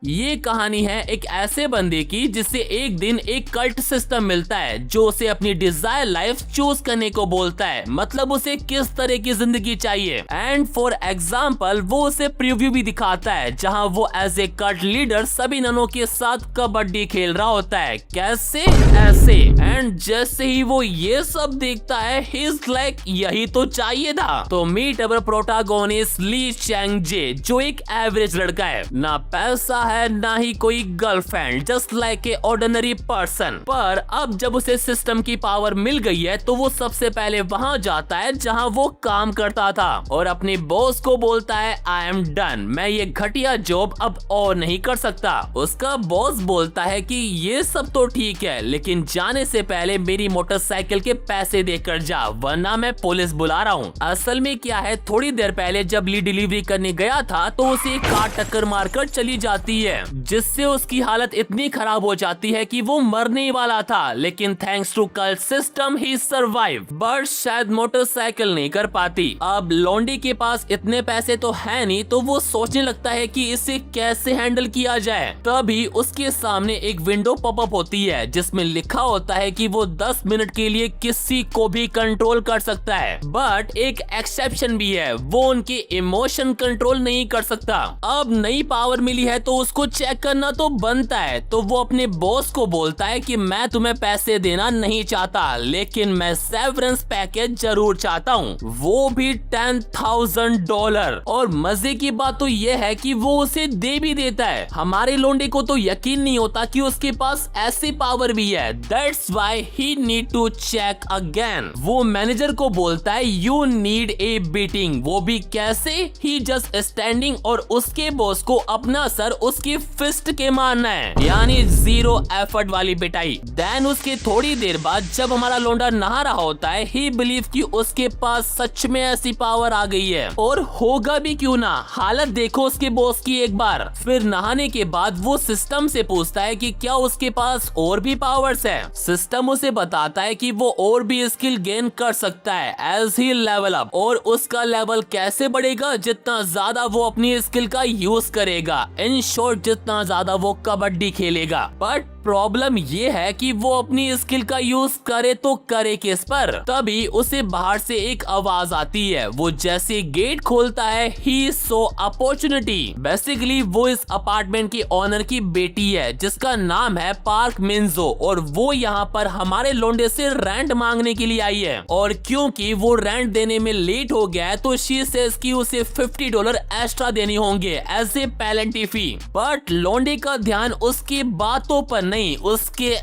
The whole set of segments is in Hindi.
ये कहानी है एक ऐसे बंदे की जिससे एक दिन एक कल्ट सिस्टम मिलता है जो उसे अपनी डिजायर लाइफ चूज करने को बोलता है, मतलब उसे किस तरह की जिंदगी चाहिए। एंड फॉर एग्जाम्पल वो उसे प्रीव्यू भी दिखाता है जहां वो एज ए कल्ट लीडर सभी ननों के साथ कबड्डी खेल रहा होता है। कैसे? ऐसे। एंड जैसे ही वो ये सब देखता है ही इज लाइक यही तो चाहिए था। तो meet our protagonist Lee Chang Jae, जो एक एवरेज लड़का है, ना पैसा है ना ही कोई girlfriend, just like a ordinary person. पर अब जब उसे सिस्टम की पावर मिल गई है तो वो सबसे पहले वहां जाता है जहां वो काम करता था और अपने बॉस को बोलता है आई एम डन, मैं ये घटिया जॉब अब और नहीं कर सकता। उसका बॉस बोलता है कि ये सब तो ठीक है लेकिन जाने से पहले मेरी मोटरसाइकिल के पैसे देकर जा वरना मैं पुलिस बुला रहा हूँ। असल में क्या है, थोड़ी देर पहले जब ली डिलीवरी करने गया था तो उसे एक कार टक्कर मारकर चली जाती है जिससे उसकी हालत इतनी खराब हो जाती है कि वो मरने वाला था, लेकिन thanks to cult system he survive. But शायद मोटरसाइकिल नहीं कर पाती। अब लौंडी के पास इतने पैसे तो है नहीं तो वो सोचने लगता है कि इसे कैसे हैंडल किया जाए। तभी उसके सामने एक विंडो पॉपअप होती है जिसमें लिखा होता है कि वो 10 मिनट के लिए किसी को भी कंट्रोल कर सकता है, बट एक एक्सेप्शन भी है, वो उनके इमोशन कंट्रोल नहीं कर सकता। अब नई पावर मिली है तो उसको चेक करना तो बनता है, तो वो अपने बॉस को बोलता है कि मैं तुम्हें पैसे देना नहीं चाहता लेकिन मैं सेवरेंस पैकेज जरूर चाहता हूँ, वो भी $10,000। और मजे की बात तो ये है कि वो उसे दे भी देता है। हमारे लोंडे को तो यकीन नहीं होता कि उसके पास ऐसी पावर भी है। That's why he need to check again. वो मैनेजर को बोलता है यू नीड ए बीटिंग, वो भी कैसे? ही जस्ट स्टैंडिंग और उसके बॉस को अपना सर उसकी फिस्ट के मारना है, यानी जीरो एफर्ट वाली पिटाई। देन उसके थोड़ी देर बाद जब हमारा लोंडा नहा रहा होता है ही बिलीव कि उसके पास सच में ऐसी पावर आ गई है, और होगा भी क्यों ना, हालत देखो उसके बॉस की एक बार। फिर नहाने के बाद वो सिस्टम से पूछता है कि क्या उसके पास और भी पावर्स है। सिस्टम उसे बताता है कि वो और भी स्किल गेन कर सकता है एज ही लेवल अप, और उसका लेवल कैसे बढ़ेगा? जितना ज्यादा वो अपनी स्किल का यूज करेगा, इन शॉर्ट जितना ज्यादा वो कबड्डी खेलेगा। बट प्रॉब्लम ये है कि वो अपनी स्किल का यूज करे तो करे किस पर? तभी उसे बाहर से एक आवाज आती है। वो जैसे गेट खोलता है ही सो अपॉर्चुनिटी। बेसिकली वो इस अपार्टमेंट की ओनर की बेटी है जिसका नाम है पार्क मिन्जो, और वो यहाँ पर हमारे लोंडे से रेंट मांगने के लिए आई है, और क्योंकि वो रेंट देने में लेट हो गया है तो शी सेज कि उसे $50 एक्स्ट्रा देनी होंगे as a penalty fee. But लोंडे का ध्यान उसकी बातों पर नहीं, उसके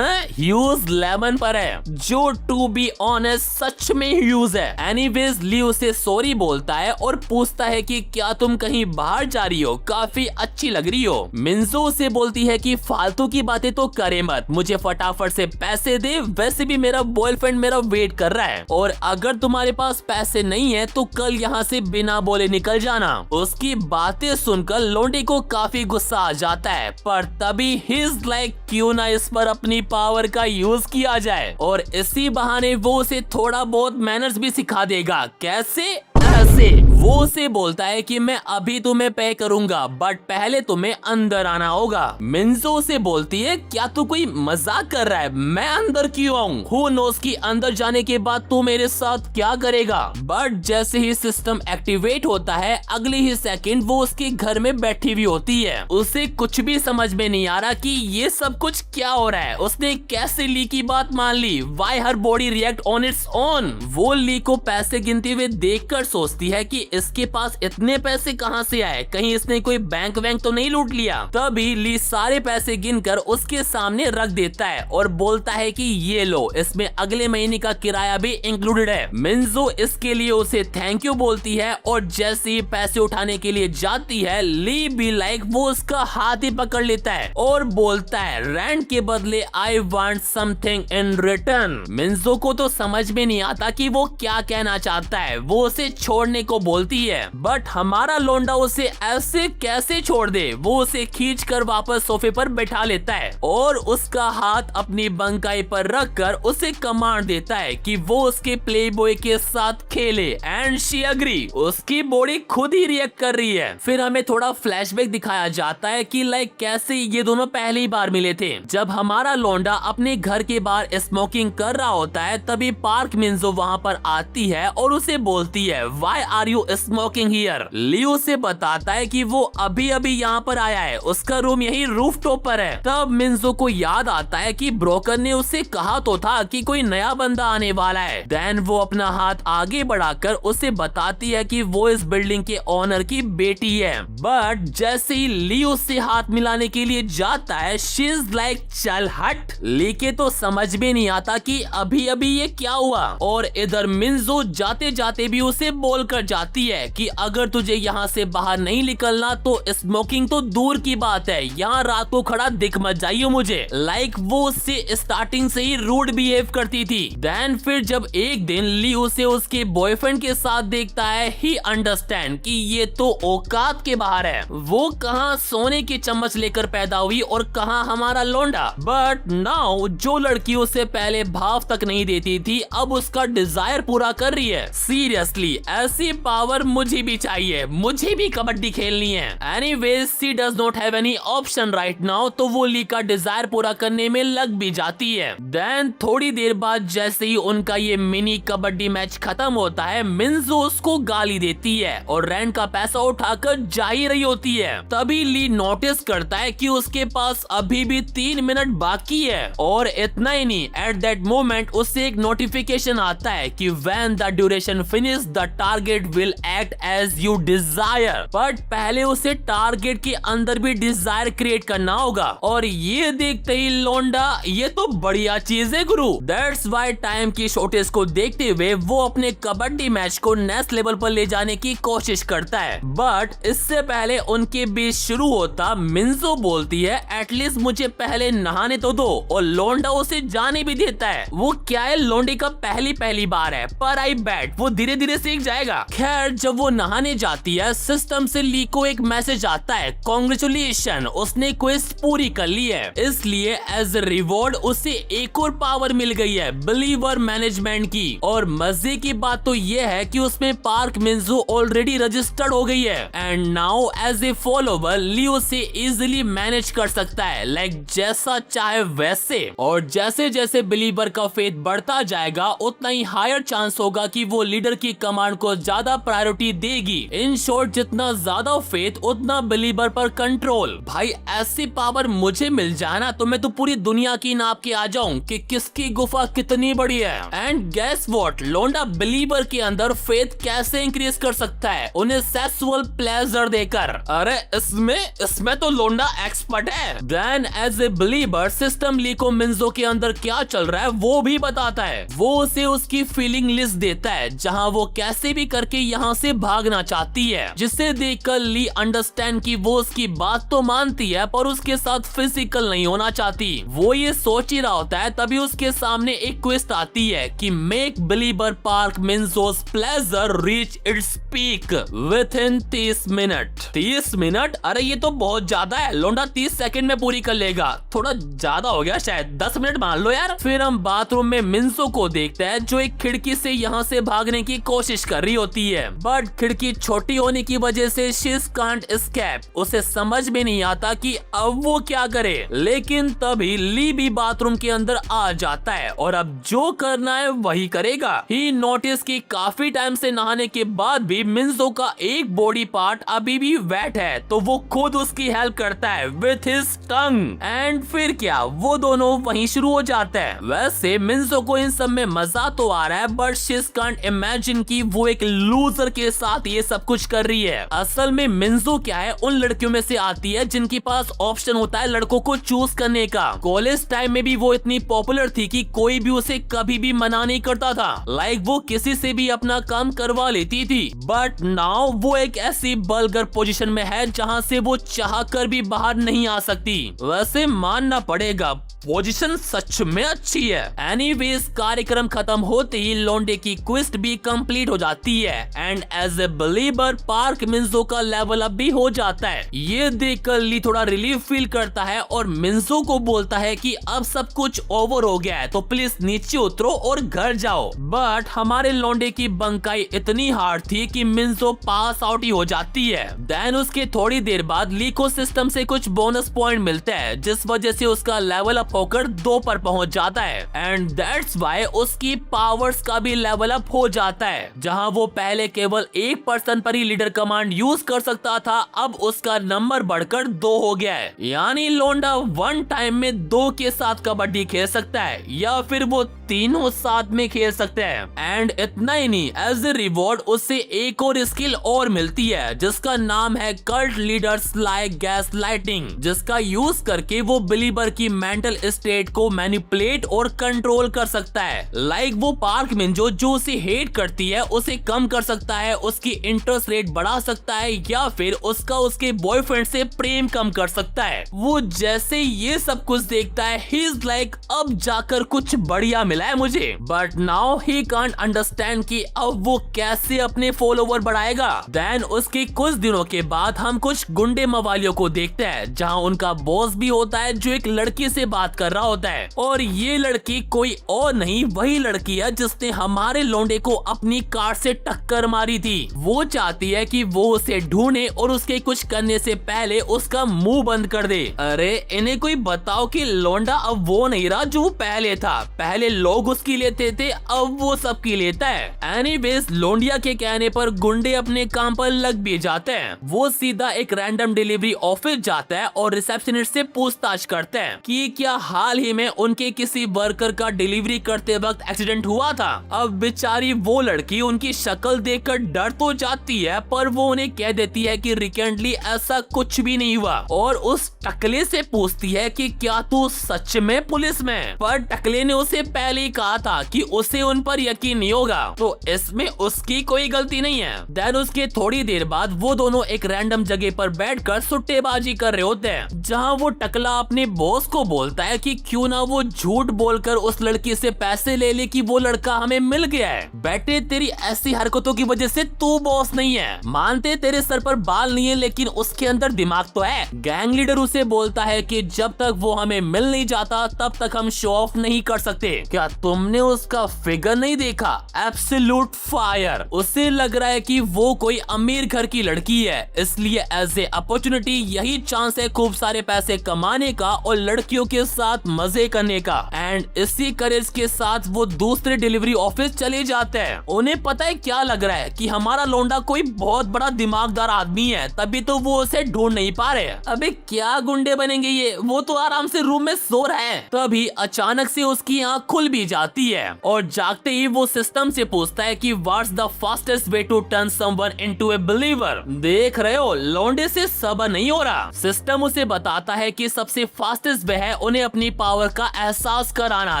ह्यूज लेमन पर है, जो टू बी ऑनेस्ट सच में ह्यूज है। एनीवेज ली उसे सॉरी बोलता है और पूछता है कि क्या तुम कहीं बाहर जा रही हो, काफी अच्छी लग रही हो। मिन्जो उसे बोलती है कि फालतू की बातें तो करे मत, मुझे फटाफट से पैसे दे, वैसे भी मेरा बॉयफ्रेंड मेरा वेट कर रहा है, और अगर तुम्हारे पास पैसे नहीं है तो कल यहाँ से बिना बोले निकल जाना। उसकी बातें सुनकर लोंडे को काफी गुस्सा आ जाता है, पर तभी हिज लाइक क्यों ना इस पर अपनी पावर का यूज किया जाए, और इसी बहाने वो उसे थोड़ा बहुत मैनर्स भी सिखा देगा। कैसे? ऐसे। वो उसे बोलता है कि मैं अभी तुम्हें पे करूंगा बट पहले तुम्हें अंदर आना होगा। मिन्जो उसे बोलती है क्या तू कोई मजाक कर रहा है, मैं अंदर क्यों आऊं? हु नोस कि अंदर जाने के बाद तू मेरे साथ क्या करेगा। बट जैसे ही सिस्टम एक्टिवेट होता है अगले ही सेकंड वो उसके घर में बैठी हुई होती है। उसे कुछ भी समझ में नहीं आ रहा कि ये सब कुछ क्या हो रहा है। उसने कैसे ली की बात मान ली? Why her body react on its own? वो ली को पैसे गिनते हुए देखकर सोचती है कि इसके पास इतने पैसे कहां से आए, कहीं इसने कोई बैंक वैंक तो नहीं लूट लिया। तभी ली सारे पैसे गिनकर उसके सामने रख देता है और बोलता है कि ये लो, इसमें अगले महीने का किराया भी इंक्लूडेड है। मिन्जो इसके लिए उसे थैंक यू बोलती है, और जैसे ही पैसे उठाने के लिए जाती है ली भी लाइक वो उसका हाथ ही पकड़ लेता है और बोलता है रेंट के बदले I want something in return. मिन्जो को तो समझ में नहीं आता कि वो क्या कहना चाहता है। वो उसे छोड़ने को बोल बोलती है, बट हमारा लोंडा उसे ऐसे कैसे छोड़ दे। वो उसे खींच कर वापस सोफे पर बैठा लेता है और उसका हाथ अपनी बंकाई पर रखकर उसे कमांड देता है कि वो उसके प्लेबॉय के साथ खेले एंड शी एग्री। उसकी बॉडी खुद ही रिएक्ट कर रही है। फिर हमें थोड़ा फ्लैशबैक दिखाया जाता है कि लाइक कैसे ये दोनों पहली बार मिले थे। जब हमारा लोंडा अपने घर के बाहर स्मोकिंग कर रहा होता है तभी पार्क मिंजो वहाँ पर आती है और उसे बोलती है why are you smoking here. Leo से बताता है कि वो अभी अभी यहाँ पर आया है, उसका रूम यही रूफटॉप पर है। तब मिंजो को याद आता है कि ब्रोकर ने उसे कहा तो था कि कोई नया बंदा आने वाला है। देन वो अपना हाथ आगे बढ़ाकर उसे बताती है कि वो इस बिल्डिंग के ओनर की बेटी है। बट जैसे ही लियो से हाथ मिलाने के लिए जाता है शी इज लाइक चल हट। ली के तो समझ में नहीं आता कि अभी अभी ये क्या हुआ। और इधर मिंजो जाते जाते भी उसे बोल कर जाती है कि अगर तुझे यहाँ से बाहर नहीं निकलना तो स्मोकिंग तो दूर की बात है, यहाँ रात को खड़ा दिख मत जाइयो मुझे। लाइक वो उससे स्टार्टिंग से ही रूड बिहेव करती थी। देन फिर जब एक दिन ली उसे उसके बॉयफ्रेंड के साथ देखता है ही अंडरस्टैंड कि ये तो औकात के बाहर है। वो कहाँ सोने की चम्मच लेकर पैदा हुई और कहाँ हमारा लोंडा। बट नाउ जो लड़की उसे पहले भाव तक नहीं देती थी अब उसका डिजायर पूरा कर रही है। सीरियसली ऐसी पावर मुझे भी चाहिए, मुझे भी कबड्डी खेलनी है। Anyways she does not have any option right now, तो वो ली का डिजायर पूरा करने में लग भी जाती है। देन थोड़ी देर बाद जैसे ही उनका ये मिनी कबड्डी मैच खत्म होता है मिंजो उसको गाली देती है और रेंट का पैसा उठाकर जा ही रही होती है। तभी ली नोटिस करता है कि उसके पास अभी भी 3 मिनट बाकी है। और इतना ही नहीं, एट दैट मोमेंट उससे एक नोटिफिकेशन आता है कि when the duration finish the target will act as you desire. But पहले उसे टारगेट के अंदर भी डिजायर क्रिएट करना होगा। और ये देखते ही लोंडा ये तो बढ़िया चीज है गुरु। दैट्स व्हाई टाइम की शॉर्टेज को देखते हुए वो अपने कबड्डी मैच को नेक्स्ट लेवल पर ले जाने की कोशिश करता है। बट इससे पहले उनके बीच शुरू होता मिंजो बोलती है एटलीस्ट मुझे पहले नहाने तो दो, और लोंडा उसे जाने भी देता है। वो क्या है लोंडे का पहली बार है पर आई बैट वो धीरे धीरे सीख जाएगा। खैर जब वो नहाने जाती है सिस्टम से ली को एक मैसेज आता है कांग्रेचुलेशन उसने क्वेस्ट पूरी कर ली है, इसलिए एज ए रिवॉर्ड उसे एक और पावर मिल गई है बिलीवर मैनेजमेंट की। और मजे की बात तो ये है कि उसमें पार्क मिंजो ऑलरेडी रजिस्टर्ड हो गई है and now as a follower Lee उसे इजिली मैनेज कर सकता है लाइक जैसा चाहे वैसे। और जैसे जैसे बिलीवर का फेथ बढ़ता जाएगा उतना ही हायर चांस होगा कि वो लीडर की कमांड को ज्यादा प्रायोरिटी देगी। इन शॉर्ट जितना ज्यादा फेथ उतना बिलीवर पर कंट्रोल। भाई ऐसी पावर मुझे मिल जाए ना तो मैं तो पूरी दुनिया की नाप के आ जाऊं कि किसकी गुफा कितनी बड़ी है। एंड गेस व्हाट, लोंडा बिलीवर के अंदर फेथ कैसे इंक्रीज कर सकता है? उन्हें सेक्सुअल प्लेजर देकर। अरे इसमें तो लोंडा एक्सपर्ट है। Then as a believer system Lee को मिंजो के अंदर क्या चल रहा है वो भी बताता है। वो उसे उसकी फीलिंग लिस्ट देता है जहां वो कैसे भी करके यहाँ से भागना चाहती है, जिसे देखकर ली अंडरस्टैंड कि वो उसकी बात तो मानती है पर उसके साथ फिजिकल नहीं होना चाहती। वो ये सोच ही रहा होता है तभी उसके सामने एक क्वेस्ट आती है कि make believer park Minjo's pleasure reach its peak within 30 minute. 30 minute? अरे ये तो बहुत ज्यादा है, लोंडा 30 सेकंड में पूरी कर लेगा। थोड़ा ज्यादा हो गया शायद, 10 मिनट मान लो यार। फिर हम बाथरूम में मिंजो को देखते हैं जो एक खिड़की से यहाँ से भागने की कोशिश कर रही होती है, बट खिड़की छोटी होने की वजह से शी कांट एस्केप। उसे समझ में नहीं आता कि अब वो क्या करे। लेकिन तभी ली भी बाथरूम के अंदर आ जाता है और अब जो करना है वही करेगा। ही नोटिस कि काफी टाइम से नहाने के बाद भी मिंजो का एक बॉडी पार्ट अभी भी वेट है, तो वो खुद उसकी हेल्प करता है विथ हिज टंग। एंड फिर क्या, वो दोनों वहीं शुरू हो जाते हैं। वैसे मिंजो को इन सब में मजा तो आ रहा है बट शी कांट इमेजिन कि वो एक लूजर के साथ ये सब कुछ कर रही है। असल में मिंजो क्या है, उन लड़कियों में से आती है जिनके पास ऑप्शन होता है लड़कों को चूज करने का। कॉलेज टाइम में भी वो इतनी पॉपुलर थी कि कोई भी उसे कभी भी मना नहीं करता था। लाइक वो किसी से भी अपना काम करवा लेती थी। बट नाउ वो एक ऐसी बलगर पोजीशन में है जहां से वो चाह कर भी बाहर नहीं आ सकती। वैसे मानना पड़ेगा पोजीशन सच में अच्छी है। एनीवेज कार्यक्रम खत्म होते ही लौंडे की क्विस्ट भी कंप्लीट हो जाती है and as a believer Park Minjo का लेवल अप भी हो जाता है। ये देखकर ली थोड़ा रिलीफ फील करता है और मिन्जो को बोलता है कि अब सब कुछ ओवर हो गया है तो प्लीज नीचे उतरो और घर जाओ। बट हमारे लौंडे की बंकाई इतनी हार्ड थी कि मिन्जो पास आउट ही हो जाती है। देन उसके थोड़ी देर बाद ली को सिस्टम से कुछ बोनस पॉइंट मिलते हैं जिस वजह से उसका लेवल अप होकर 2 पर पहुंच जाता है एंड दैट्स व्हाई उसकी पावर्स का भी लेवल अप हो जाता है। जहां वो पहले केवल 1 पर्सन पर ही लीडर कमांड यूज कर सकता था, अब उसका नंबर बढ़कर 2 हो गया है। यानी लोंडा 1 टाइम में 2 के साथ कबड्डी खेल सकता है या फिर वो तीनों साथ में खेल सकते हैं। एंड इतना ही नहीं, एज ए रिवॉर्ड उसे एक और स्किल और मिलती है जिसका नाम है cult leaders like gas lighting, जिसका यूज करके वो बिलीवर की मेंटल स्टेट को मैनिपुलेट और कंट्रोल कर सकता है। लाइक वो पार्क मिन्जो जो उसे हेट करती है उसे कम कर सकता है, उसकी इंटरेस्ट रेट बढ़ा सकता है या फिर उसके बॉयफ्रेंड से प्रेम कम कर सकता है। वो जैसे ये सब कुछ देखता है ही इज लाइक अब जाकर कुछ बढ़िया मिला है मुझे। But now he can't understand कि अब वो कैसे अपने फॉलोवर बढ़ाएगा। देन उसके कुछ दिनों के बाद हम कुछ गुंडे मवालियों को देखते हैं जहां उनका बॉस भी होता है जो एक लड़की से बात कर रहा होता है और ये लड़की कोई और नहीं वही लड़की है जिसने हमारे लौंडे को अपनी कार से टक्कर मारी थी। वो चाहती है कि वो उसे ढूंढे और उसके कुछ करने से पहले उसका मुंह बंद कर दे। अरे इन्हें कोई बताओ कि लौंडा अब वो नहीं रहा जो पहले था। पहले लोग उसकी लेते थे, अब वो सबकी लेता है। एनीवेज लोंडिया के कहने पर गुंडे अपने काम पर लग भी जाते हैं। वो सीधा एक रैंडम डिलीवरी ऑफिस जाता है और रिसेप्शनिस्ट से पूछताछ करते हैं कि क्या हाल ही में उनके किसी वर्कर का डिलीवरी करते वक्त एक्सीडेंट हुआ था। अब बेचारी वो लड़की उनकी शक्ल देखकर डर तो जाती है पर वो उन्हें कह देती है कि रिसेंटली ऐसा कुछ भी नहीं हुआ और उस टकले से पूछती है कि क्या तू सच में पुलिस में। पर टकले ने उसे पहले ही कहा था कि उसे उन पर यकीन नहीं होगा, तो इसमें उसकी कोई गलती नहीं है। देन उसके थोड़ी देर बाद वो दोनों एक रैंडम जगह पर बैठकर सुट्टेबाजी कर रहे होते हैं जहां वो टकला अपने बॉस को बोलता है कि क्यों ना वो झूठ बोलकर उस लड़की से पैसे ले ले कि वो लड़का हमें मिल गया है। बेटे तेरी ऐसी हरकतों की वजह से तू बॉस नहीं है, मानते तेरे सर पर बाल नहीं है लेकिन उसके अंदर दिमाग तो है। गैंग लीडर उसे बोलता है कि जब तक वो हमें मिल नहीं जाता तब तक हम शो ऑफ नहीं कर सकते। क्या तुमने उसका फिगर नहीं देखा? Absolute fire. उसे लग रहा है कि वो कोई अमीर घर की लड़की है, इसलिए एज ए अपॉर्चुनिटी यही चांस है खूब सारे पैसे कमाने का और लड़कियों के साथ मजे करने का। एंड इसी करेज के साथ वो दूसरे डिलीवरी ऑफिस चले जाते हैं। उन्हें पता है क्या लग रहा है कि हमारा लौंडा कोई बहुत बड़ा दिमागदार आदमी है, तभी तो वो उसे ढूंढ नहीं पा रहे। अबे क्या गुंडे बनेंगे ये, वो तो आराम से रूम में सो रहा है। तभी अचानक से उसकी आंख खुल भी जाती है और जागते ही वो सिस्टम से पूछता है कि what's the fastest way to turn someone into a believer. देख रहे हो लौंडे से सब्र नहीं हो रहा। सिस्टम उसे बताता है कि सबसे फास्टेस्ट वे है उन्हें अपनी पावर का एहसास कराना,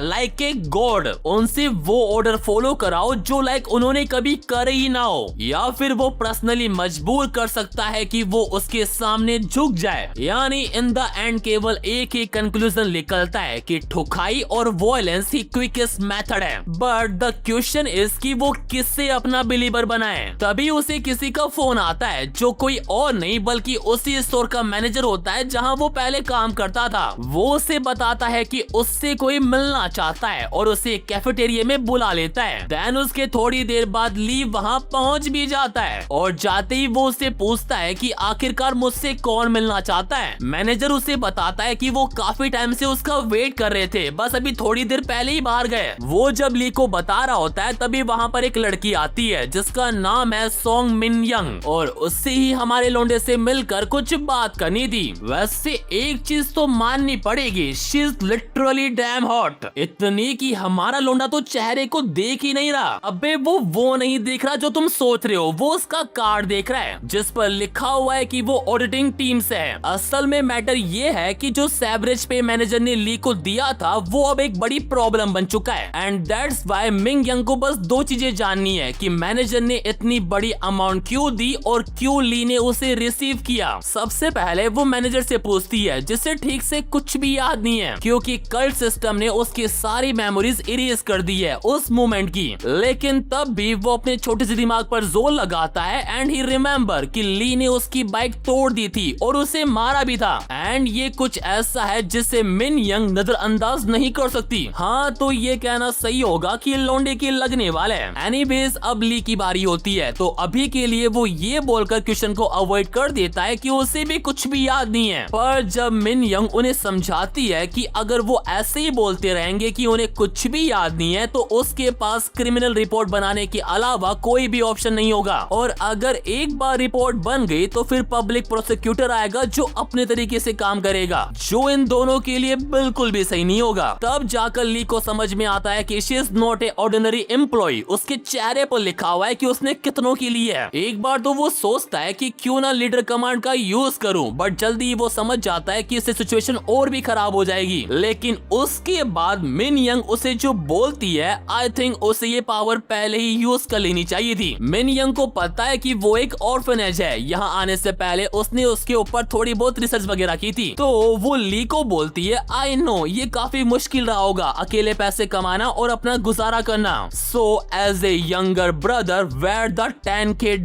लाइक ए गॉड। उनसे वो ऑर्डर फॉलो कराओ जो लाइक उन्होंने कभी करे ही ना हो, या फिर वो पर्सनली मजबूर कर सकता है कि वो उसके सामने झुक जाए। यानी इन द एंड केवल एक ही कंक्लूजन निकलता है कि ठुकाई और वॉयलेंस ही क्विकेस्ट मेथड है। बट द क्वेश्चन इज कि वो किससे अपना बिलीवर बनाए। तभी उसे किसी का फोन आता है जो कोई और नहीं बल्कि उसी स्टोर का मैनेजर होता है जहां वो पहले काम करता था। वो उसे बताता है कि उससे कोई मिलना चाहता है और उसे कैफेटेरिया में बुला लेता है। देन उसके थोड़ी देर बाद ली वहां पहुंच भी जाता है और जाते ही वो उससे पूछता है कि आखिरकार मुझसे कौन मिलना चाहता है। मैनेजर उसे बताता है कि वो काफी टाइम से उसका वेट कर रहे थे, बस अभी थोड़ी देर पहले ही बाहर गए। वो जब ली को बता रहा होता है तभी वहाँ पर एक लड़की आती है जिसका नाम है सोंग मिन यंग और उससे ही हमारे लौंडे से मिलकर कुछ बात करनी थी। वैसे एक चीज तो माननी पड़ेगी, she is literally damn hot. इतनी कि हमारा लौंडा तो चेहरे को देख ही नहीं रहा। अबे वो नहीं देख रहा जो तुम सोच रहे हो, वो उसका कार्ड देख रहा है जिस पर लिखा हुआ है कि वो ऑडिटिंग टीम से है। असल में मैटर ये है कि जो सेवरेज पे मैनेजर ने ली को दिया था वो अब एक बड़ी प्रॉब्लम बन चुका है। And that's why Ming young को बस दो चीजें जाननी है कि मैनेजर ने इतनी बड़ी अमाउंट क्यों दी और क्यों ली ने उसे रिसीव किया। सबसे पहले वो मैनेजर से पूछती है जिसे ठीक से कुछ भी याद नहीं है, क्योंकि कल्ट सिस्टम ने उसकी सारी मेमोरीज इरेज कर दी है उस मोमेंट की। लेकिन तब भी वो अपने छोटे से दिमाग पर जोर लगाता है एंड ही रिमेम्बर कि ली ने उसकी बाइक तोड़ दी थी और उसे मारा भी था। एंड ये कुछ ऐसा है जिसे मिन यंग नजरअंदाज नहीं कर सकती। हाँ, तो ये कहना सही होगा कि लौंडे के लगने वाले हैं। एनीवेज अब ली की बारी होती है, तो अभी के लिए वो ये बोलकर क्वेश्चन को अवॉइड कर देता है कि उसे भी कुछ भी याद नहीं है। पर जब मिन यंग उन्हें समझाती है कि अगर वो ऐसे ही बोलते रहेंगे कि उन्हें कुछ भी याद नहीं है तो उसके पास क्रिमिनल रिपोर्ट बनाने के अलावा कोई भी ऑप्शन नहीं होगा, और अगर एक बार रिपोर्ट बन गई तो फिर पब्लिक प्रोसिक्यूटर आएगा जो अपने तरीके से काम करेगा, जो इन दोनों के लिए बिल्कुल भी सही नहीं होगा। तब जाकर ली को समझ में आता है कि she is not a ordinary employee. उसके चेहरे पर लिखा हुआ है कि उसने कितनों के लिए है। एक बार तो वो सोचता है कि क्यों ना लीडर कमांड का यूज करूं, बट जल्दी वो समझ जाता है कि इससे सिचुएशन और भी खराब हो जाएगी। लेकिन उसके बाद मिन यंग उसे जो बोलती है, आई थिंक उसे ये पावर पहले ही यूज कर लेनी चाहिए थी। मिन यंग को पता है कि वो एक ऑर्फनेज है। यहाँ आने से पहले उसने उसके ऊपर थोड़ी बहुत रिसर्च वगैरह की थी, तो वो ली को बोलती है, आई नो ये काफी मुश्किल रहा होगा अकेले पैसे कमाना और अपना गुजारा करना, so as a younger brother were the $10K।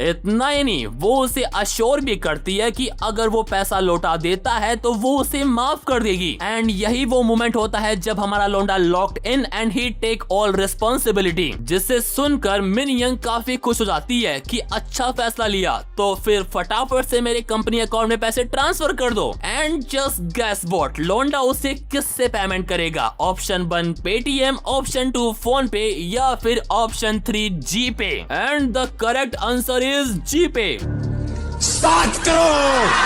इतना ही नहीं, वो उसे अश्योर भी करती है कि अगर वो पैसा लौटा देता है तो वो उसे माफ कर देगी। एंड यही वो मोमेंट होता है जब हमारा लौंडा locked in and he take all responsibility, जिसे सुनकर मिन यंग काफी खुश हो जाती है कि अच्छा फैसला लिया, तो फिर फटाफट से मेरे कंपनी अकाउंट में पैसे ट्रांसफर कर दो। एंड जस्ट गेस व्हाट, लौंडा उसे किससे पेमेंट करेगा? ऑप्शन 1 पेटीएम, ऑप्शन 2 फोन पे, या फिर option 3 GPay. And the correct answer is GPay. 7 crore.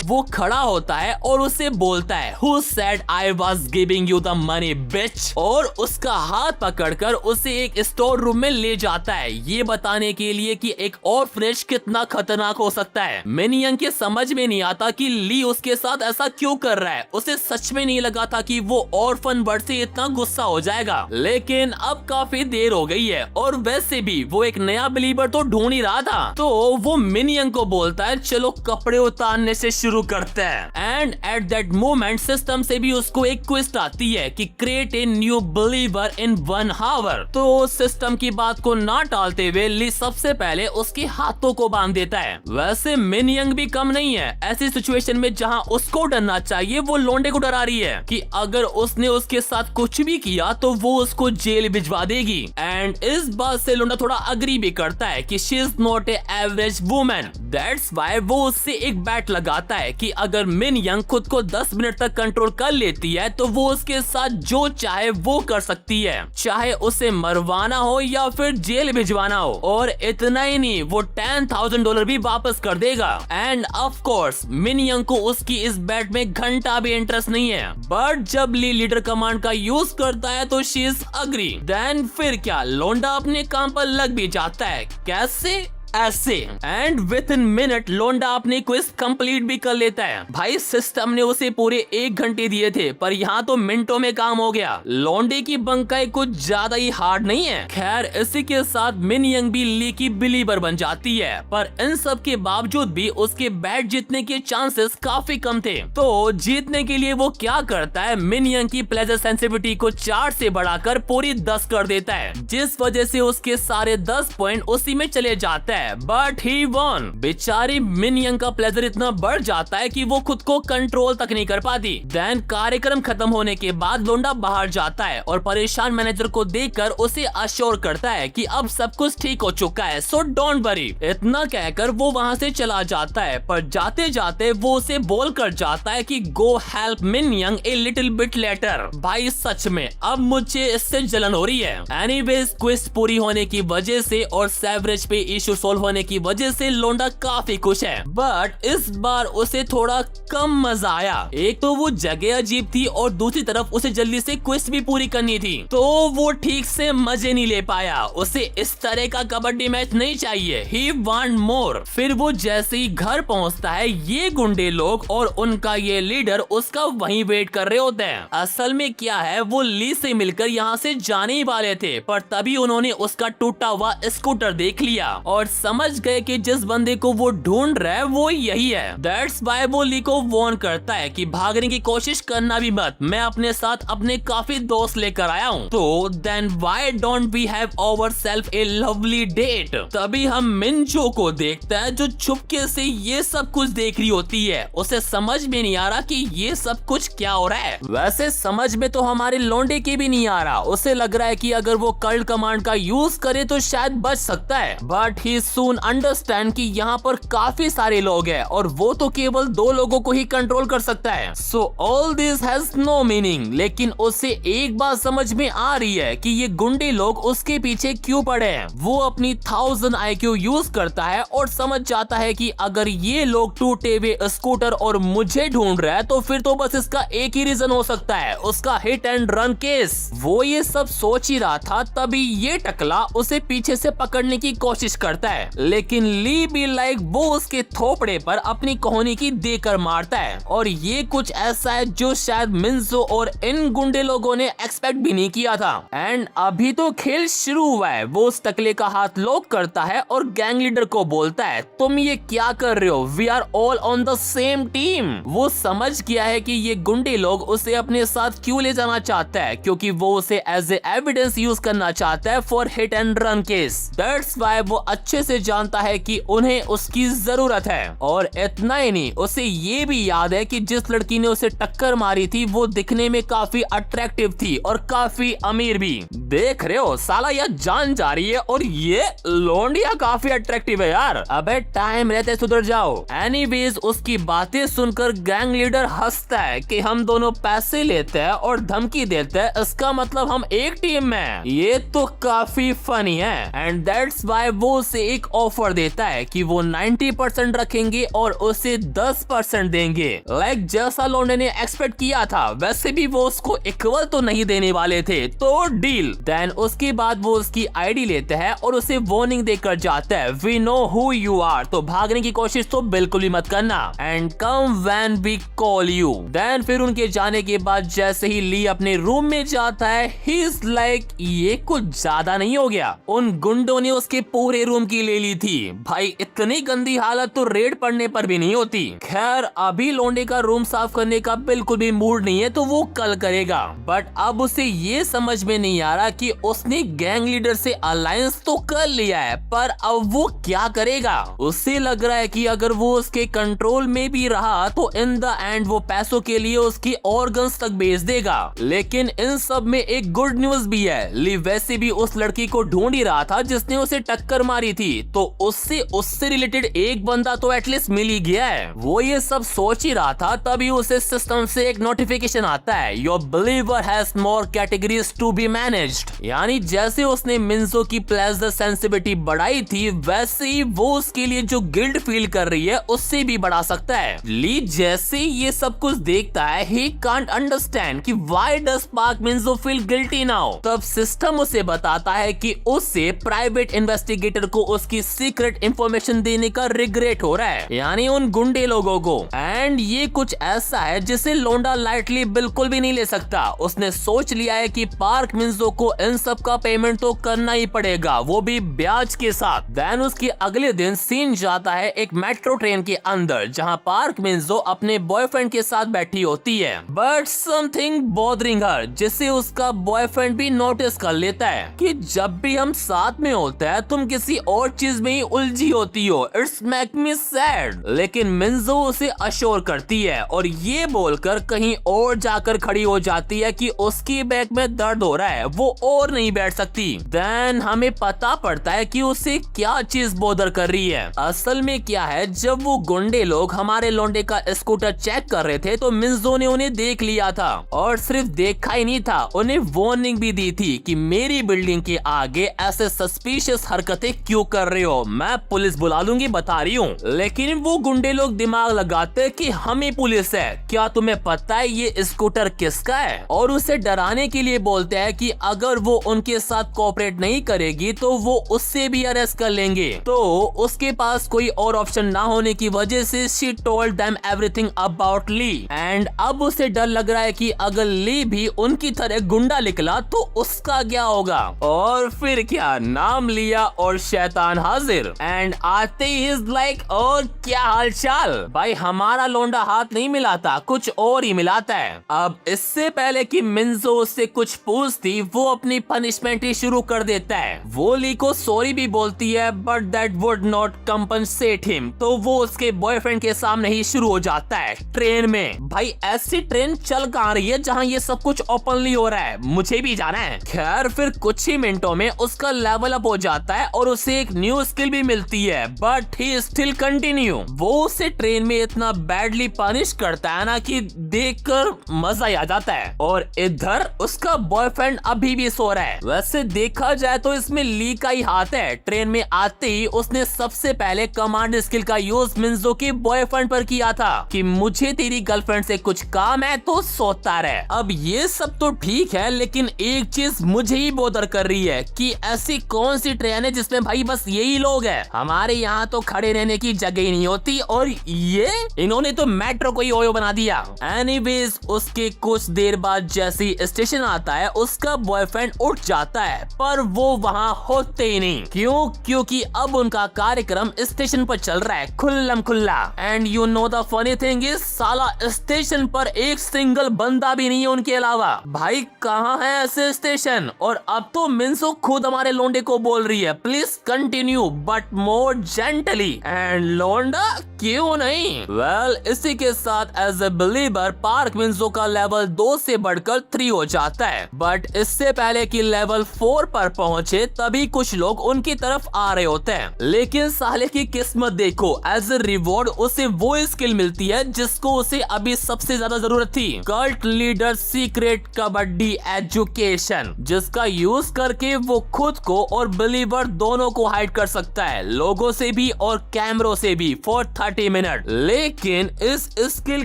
वो खड़ा होता है और उसे बोलता है, Who said I was giving you the money, bitch? और उसका हाथ पकड़कर उसे एक स्टोर रूम में ले जाता है, ये बताने के लिए कि एक ऑर्फनेज कितना खतरनाक हो सकता है। मिन यंग के समझ में नहीं आता कि ली उसके साथ ऐसा क्यों कर रहा है। उसे सच में नहीं लगा था कि वो ऑर्फन बर्ड से इतना गुस्सा हो जाएगा, लेकिन अब काफी देर हो गई है और वैसे भी वो एक नया बिलीवर तो ढूंढ ही रहा था। तो वो मिन यंग को बोलता है, चलो कपड़े उतारने से शुरू करते हैं। And at that moment system से भी उसको एक क्वेस्ट आती है कि create a new believer in 1 hour. तो सिस्टम की बात को ना टालते हुए ली सबसे पहले उसके हाथों को बांध देता है। वैसे मिन यंग भी कम नहीं है, ऐसी सिचुएशन में जहां उसको डरना चाहिए वो लोंडे को डरा रही है कि अगर उसने उसके साथ कुछ भी किया तो वो उसको जेल भिजवा देगी। एंड इस बात से लोंडा थोड़ा अग्री भी करता है कि she is not A average women. That's why वो उससे एक बैट लगाता है कि अगर मिन यंग खुद को 10 मिनट तक कंट्रोल कर लेती है तो वो उसके साथ जो चाहे वो कर सकती है, चाहे उसे मरवाना हो या फिर जेल भिजवाना हो। और इतना ही नहीं, वो $10,000 भी वापस कर देगा। एंड ऑफ कोर्स मिन यंग को उसकी इस बैट में घंटा भी इंटरेस्ट नहीं है, बट जब ली लीडर कमांड का यूज करता है तो शी इज अग्री। देन फिर क्या, लोंडा अपने काम पर लग भी जाता है। कैसे? ऐसे। एंड विद इन मिनट लोंडा अपनी क्विज कंप्लीट भी कर लेता है। भाई सिस्टम ने उसे पूरे 1 घंटे दिए थे, पर यहाँ तो मिनटों में काम हो गया। लोंडे की बंकाई कुछ ज्यादा ही हार्ड नहीं है। खैर इसी के साथ मिन यंग भी ली की बिलीवर बन जाती है, पर इन सब के बावजूद भी उसके बैट जीतने के चांसेस काफी कम थे। तो जीतने के लिए वो क्या करता है, मिन यंग की प्लेजर सेंसिटिविटी को 4 से बढ़ाकर पूरी 10 कर देता है, जिस वजह से उसके सारे 10 पॉइंट उसी में चले जाते हैं। But he won. बेचारी मिन यंग का प्लेजर इतना बढ़ जाता है कि वो खुद को कंट्रोल तक नहीं कर पाती। देन कार्यक्रम खत्म होने के बाद लोंडा बाहर जाता है और परेशान मैनेजर को देखकर उसे अश्योर करता है कि अब सब कुछ ठीक हो चुका है, सो डोंट वरी। इतना कहकर वो वहाँ से चला जाता है, पर जाते जाते वो उसे बोल कर जाता है कि गो हेल्प मिन young a little bit letter. भाई सच में अब मुझे इससे जलन हो रही है। एनीवेज क्विज पूरी होने की वजह से और सेवरेज पे इश्यूज सॉल्व होने की वजह से लोंडा काफी खुश है, बट इस बार उसे थोड़ा कम मजा आया। एक तो वो जगह अजीब थी और दूसरी तरफ उसे जल्दी से क्विज भी पूरी करनी थी, तो वो ठीक से मजे नहीं ले पाया। उसे इस तरह का कबड्डी मैच नहीं चाहिए, ही वांट मोर। फिर वो जैसे ही घर पहुंचता है, ये गुंडे लोग और उनका ये लीडर उसका वहीं वेट कर रहे होते हैं। असल में क्या है, वो ली से मिलकर यहाँ से जाने ही वाले थे, पर तभी उन्होंने उसका टूटा हुआ स्कूटर देख लिया और समझ गए कि जिस बंदे को वो ढूंढ रहा है वो यही है। दैट्स व्हाई वो ली को वार्न करता है कि भागने की कोशिश करना भी मत, मैं अपने साथ अपने काफी दोस्त लेकर आया हूँ। तो then why don't we have ourself a lovely date. तभी हम मिनजो को देखता है जो चुपके से ये सब कुछ देख रही होती है। उसे समझ में नहीं आ रहा कि ये सब कुछ क्या हो रहा है। वैसे समझ में तो हमारे लौंडे के भी नहीं आ रहा। उसे लग रहा है कि अगर वो कल्ट कमांड का यूज करे तो शायद बच सकता है, बट ही सून अंडरस्टैंड कि यहाँ पर काफी सारे लोग हैं और वो तो केवल 2 लोगों को ही कंट्रोल कर सकता है। So all this has no meaning. लेकिन उसे एक बात समझ में आ रही है कि ये गुंडे लोग उसके पीछे क्यों पड़े हैं। वो अपनी 1000 IQ यूज करता है और समझ जाता है कि अगर ये लोग टूटे हुए स्कूटर और मुझे ढूंढ रहा है तो फिर तो बस इसका एक ही रीजन हो सकता है, उसका हिट एंड रन केस। वो ये सब सोच ही रहा था, तभी ये टकला उसे पीछे से पकड़ने की कोशिश करता है, लेकिन ली भी लाइक वो उसके थोपड़े पर अपनी कोहनी की देकर मारता है। और ये कुछ ऐसा है जो शायद मिन्जो और इन गुंडे लोगों ने एक्सपेक्ट भी नहीं किया था। एंड अभी तो खेल शुरू हुआ है। वो उस टकले का हाथ लॉक करता है और गैंग लीडर को बोलता है, तुम ये क्या कर रहे हो, we are all on the same team. वो समझ गया है कि ये गुंडे लोग उसे अपने साथ क्यों ले जाना चाहता है, क्योंकि वो उसे एज ए एविडेंस यूज करना चाहता है for hit and run case. That's why वो अच्छे से जानता है कि उन्हें उसकी जरूरत है। और इतना ही नहीं, उसे ये भी याद है कि जिस लड़की ने उसे टक्कर मारी थी वो दिखने में काफी अट्रैक्टिव थी और काफी अमीर भी। देख रहे हो साला, यह जान जा रही है और ये लोंडिया काफी अट्रैक्टिव है यार। अबे टाइम रहते सुधर जाओ। एनीवेज उसकी बातें सुनकर गैंग लीडर हंसता है कि हम दोनों पैसे लेते हैं और धमकी देते हैं, इसका मतलब हम एक टीम में हैं। ये तो काफी फनी है। एंड दैट्स व्हाई वो उसे एक ऑफर देता है कि वो 90% रखेंगे और उसे 10% देंगे। लाइक जैसा लोंडे ने एक्सपेक्ट किया था, वैसे भी वो उसको इक्वल तो नहीं देने वाले थे, तो डील। देन उसके बाद वो उसकी आईडी लेते हैं और उसे वार्निंग देकर जाता है, we know who you are, तो भागने की कोशिश तो बिल्कुल भी मत करना। And come when we call you. Then फिर उनके जाने के बाद जैसे ही ली अपने रूम में जाता है, ही इज लाइक ये कुछ ज्यादा नहीं हो गया, उन गुंडों ने उसके पूरे रूम की ले ली थी। भाई इतनी गंदी हालत तो रेड पड़ने पर भी नहीं होती। खैर अभी लोंडे का रूम साफ करने का बिल्कुल भी मूड नहीं है, तो वो कल करेगा। बट अब उसे ये समझ में नहीं आ रहा कि उसने गैंग लीडर से अलायंस तो कर लिया है, पर अब वो क्या करेगा। उससे लग रहा है कि अगर वो उसके कंट्रोल में भी रहा तो इन द एंड वो पैसों के लिए उसकी ऑर्गन्स तक बेच देगा। लेकिन इन सब में एक गुड न्यूज भी है, ली वैसे भी उस लड़की को ढूंढ ही रहा था जिसने उसे टक्कर मारी थी, तो उससे रिलेटेड एक बंदा तो एटलीस्ट मिल ही गया है। वो ये सब सोच ही रहा था, तभी उसे सिस्टम से एक नोटिफिकेशन आता है, your believer has more categories to be managed. यानी जैसे उसने मिन्जो की प्लेजर सेंसिटिविटी बढ़ाई थी, वैसे ही वो उसके लिए जो गिल्ट फील कर रही है उससे भी बढ़ा सकता है। ली जैसे ये सब कुछ देखता है, ही कांट अंडरस्टैंड कि व्हाई डज पार्क मिन्जो फील गिल्टी नाउ। तब सिस्टम उसे बताता है कि उससे प्राइवेट इन्वेस्टिगेटर को उसकी सीक्रेट इंफॉर्मेशन देने का रिग्रेट हो रहा है, यानी उन गुंडे लोगों को। एंड ये कुछ ऐसा है जिसे लोंडा लाइटली बिल्कुल भी नहीं ले सकता। उसने सोच लिया है कि पार्क मिन्जो को इन सब का पेमेंट तो करना ही पड़ेगा, वो भी ब्याज के साथ। देन उसके अगले दिन सीन जाता है एक मेट्रो ट्रेन के अंदर, जहां पार्क मिन्जो अपने बॉयफ्रेंड के साथ बैठी होती है, बट समथिंग बॉदरिंग हर, जिसे उसका बॉयफ्रेंड भी नोटिस कर लेता है कि जब भी हम साथ में होते हैं तुम किसी और चीज में ही उलझी होती हो, इट्स मेक मी सैड। लेकिन मिन्जो उसे अश्योर करती है और ये बोलकर कहीं और जाकर खड़ी हो जाती है कि उसकी बैक में दर्द हो रहा है, वो और नहीं बैठ सकती। देन हमें पता पड़ता है कि उसे क्या चीज बोदर कर रही है। असल में क्या है, जब वो गुंडे लोग हमारे लोंडे का स्कूटर चेक कर रहे थे तो मिन्जो ने उन्हें देख लिया था, और सिर्फ देखा ही नहीं था, उन्हें वार्निंग भी दी थी कि मेरी बिल्डिंग के आगे ऐसे सस्पिशियस हरकतें क्यों कर रहे हो, मैं पुलिस बुला लूंगी, बता रही हूँ। लेकिन वो गुंडे लोग दिमाग लगाते कि हम ही पुलिस है, क्या तुम्हें पता है ये स्कूटर किसका है? और उसे डराने के लिए बोलते हैं कि अगर वो उनके साथ कोऑपरेट नहीं करेगी तो वो उससे भी अरेस्ट कर लेंगे। तो उसके पास कोई और ऑप्शन ना होने की वजह से she told them everything about Lee. And अब उसे डर लग रहा है कि अगर ली भी उनकी तरह गुंडा निकला तो उसका क्या होगा। और फिर क्या, नाम लिया और शैतान हाजिर। एंड आते ही इज लाइक, और क्या हाल चाल भाई, हमारा लोंडा हाथ नहीं मिलाता, कुछ और ही मिलाता है। अब इससे पहले कि मिंजो उससे कुछ पूछती, वो अपनी पनिशमेंट ही शुरू कर देता है। वो ली को सॉरी भी बोलती है but that would not compensate him. तो वो उसके बॉयफ्रेंड के सामने ही शुरू हो जाता है ट्रेन में। भाई ऐसी ट्रेन चल कहाँ रही है जहाँ ये सब कुछ ओपनली हो रहा है, मुझे भी जाना है। खैर फिर कुछ ही मिनटों में उसका लेवल अप हो जाता है और उसे एक न्यू स्किल भी मिलती है, बट ही स्टिल कंटिन्यू। वो उसे ट्रेन में इतना बैडली पनिश करता है ना कि देखकर मजा आ जाता है। और इधर उसका बॉयफ्रेंड अभी भी सो रहा है। वैसे देखा जाए तो इसमें ली का ही हाथ है। ट्रेन में आते ही उसने सबसे पहले कमांड स्किल का यूज मिंजो के बॉयफ्रेंड पर किया था कि मुझे तेरी गर्लफ्रेंड से कुछ काम है तो सोता रहे। अब ये सब तो ठीक है, लेकिन एक चीज मुझे ही बोदर कर रही है कि ऐसी कौन सी ट्रेन है जिसमें भाई बस यही लोग हैं। हमारे यहाँ तो खड़े रहने की जगह ही नहीं होती और ये इन्होंने तो मेट्रो को ही ओयो बना दिया। एनीवेज उसके कुछ देर बाद जैसे स्टेशन आता है उसका बॉयफ्रेंड उठ जाता है, पर वो वहाँ होते ही नहीं। क्यों? क्योंकि अब उनका कार्यक्रम स्टेशन पर चल रहा है खुल्लम खुल्ला। And you know the funny thing is, साला स्टेशन पर एक सिंगल बंदा भी नहीं है उनके अलावा। भाई कहाँ है ऐसे स्टेशन? और अब तो मिंसो खुद हमारे लोंडे को बोल रही है please continue but more gently. And लोंडा क्यों नहीं? वेल इसी के साथ as a believer park Minso का लेवल 2 से बढ़कर 3 हो जाता है। बट इससे पहले कि लेवल 4 पर पहुंचे तभी कुछ लोग उनकी तरफ आ रहे होते हैं। लेकिन साले की किस्मत देखो, एज ए रिवॉर्ड उसे वो स्किल मिलती है जिसको उसे अभी सबसे ज्यादा जरूरत थी, cult leader secret kabaddi education, जिसका यूज करके वो खुद को और बिलीवर दोनों को हाइड कर सकता है, लोगों से भी और कैमरों से भी फॉर 30 मिनट। लेकिन इस स्किल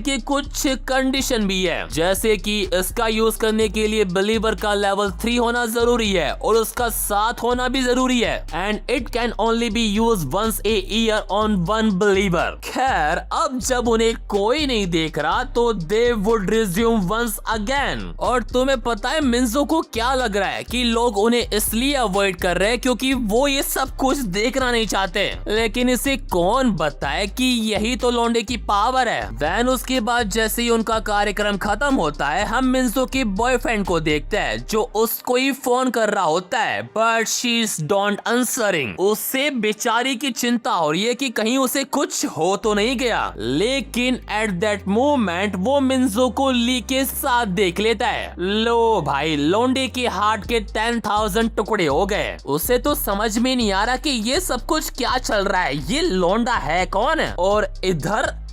की कुछ कंडीशन भी है, जैसे कि इसका यूज करने के लिए बिलीवर का लेवल 3 होना जरूरी है और उसका 7 होना भी जरूरी है। And it can only be use once a year on one believer. खैर अब जब उन्हें कोई नहीं देख रहा तो they would resume once again. और तुम्हें पता है मिंजो को क्या लग रहा है कि लोग उन्हें इसलिए अवॉइड कर रहे हैं क्योंकि वो ये सब कुछ देखना नहीं चाहते। लेकिन इसे कौन बताए कि यही तो लौंडे की पावर है। देन उसके बाद जैसे ही उनका कार्यक्रम खत्म होता है हम मिंजो के बॉयफ्रेंड को देखते हैं जो उसको ही फोन कर रहा होता है, but she is don't answering. उससे बेचारी की चिंता हो रही है कि कहीं उसे कुछ हो तो नहीं गया। लेकिन एट दैट मोमेंट वो मिंजो को ली के साथ देख लेता है। लो भाई, लौंडे के हार्ट के 10,000 टुकड़े हो गए। उसे तो समझ में नहीं आ रहा कि ये सब कुछ क्या चल रहा है, ये लौंडा है कौन? और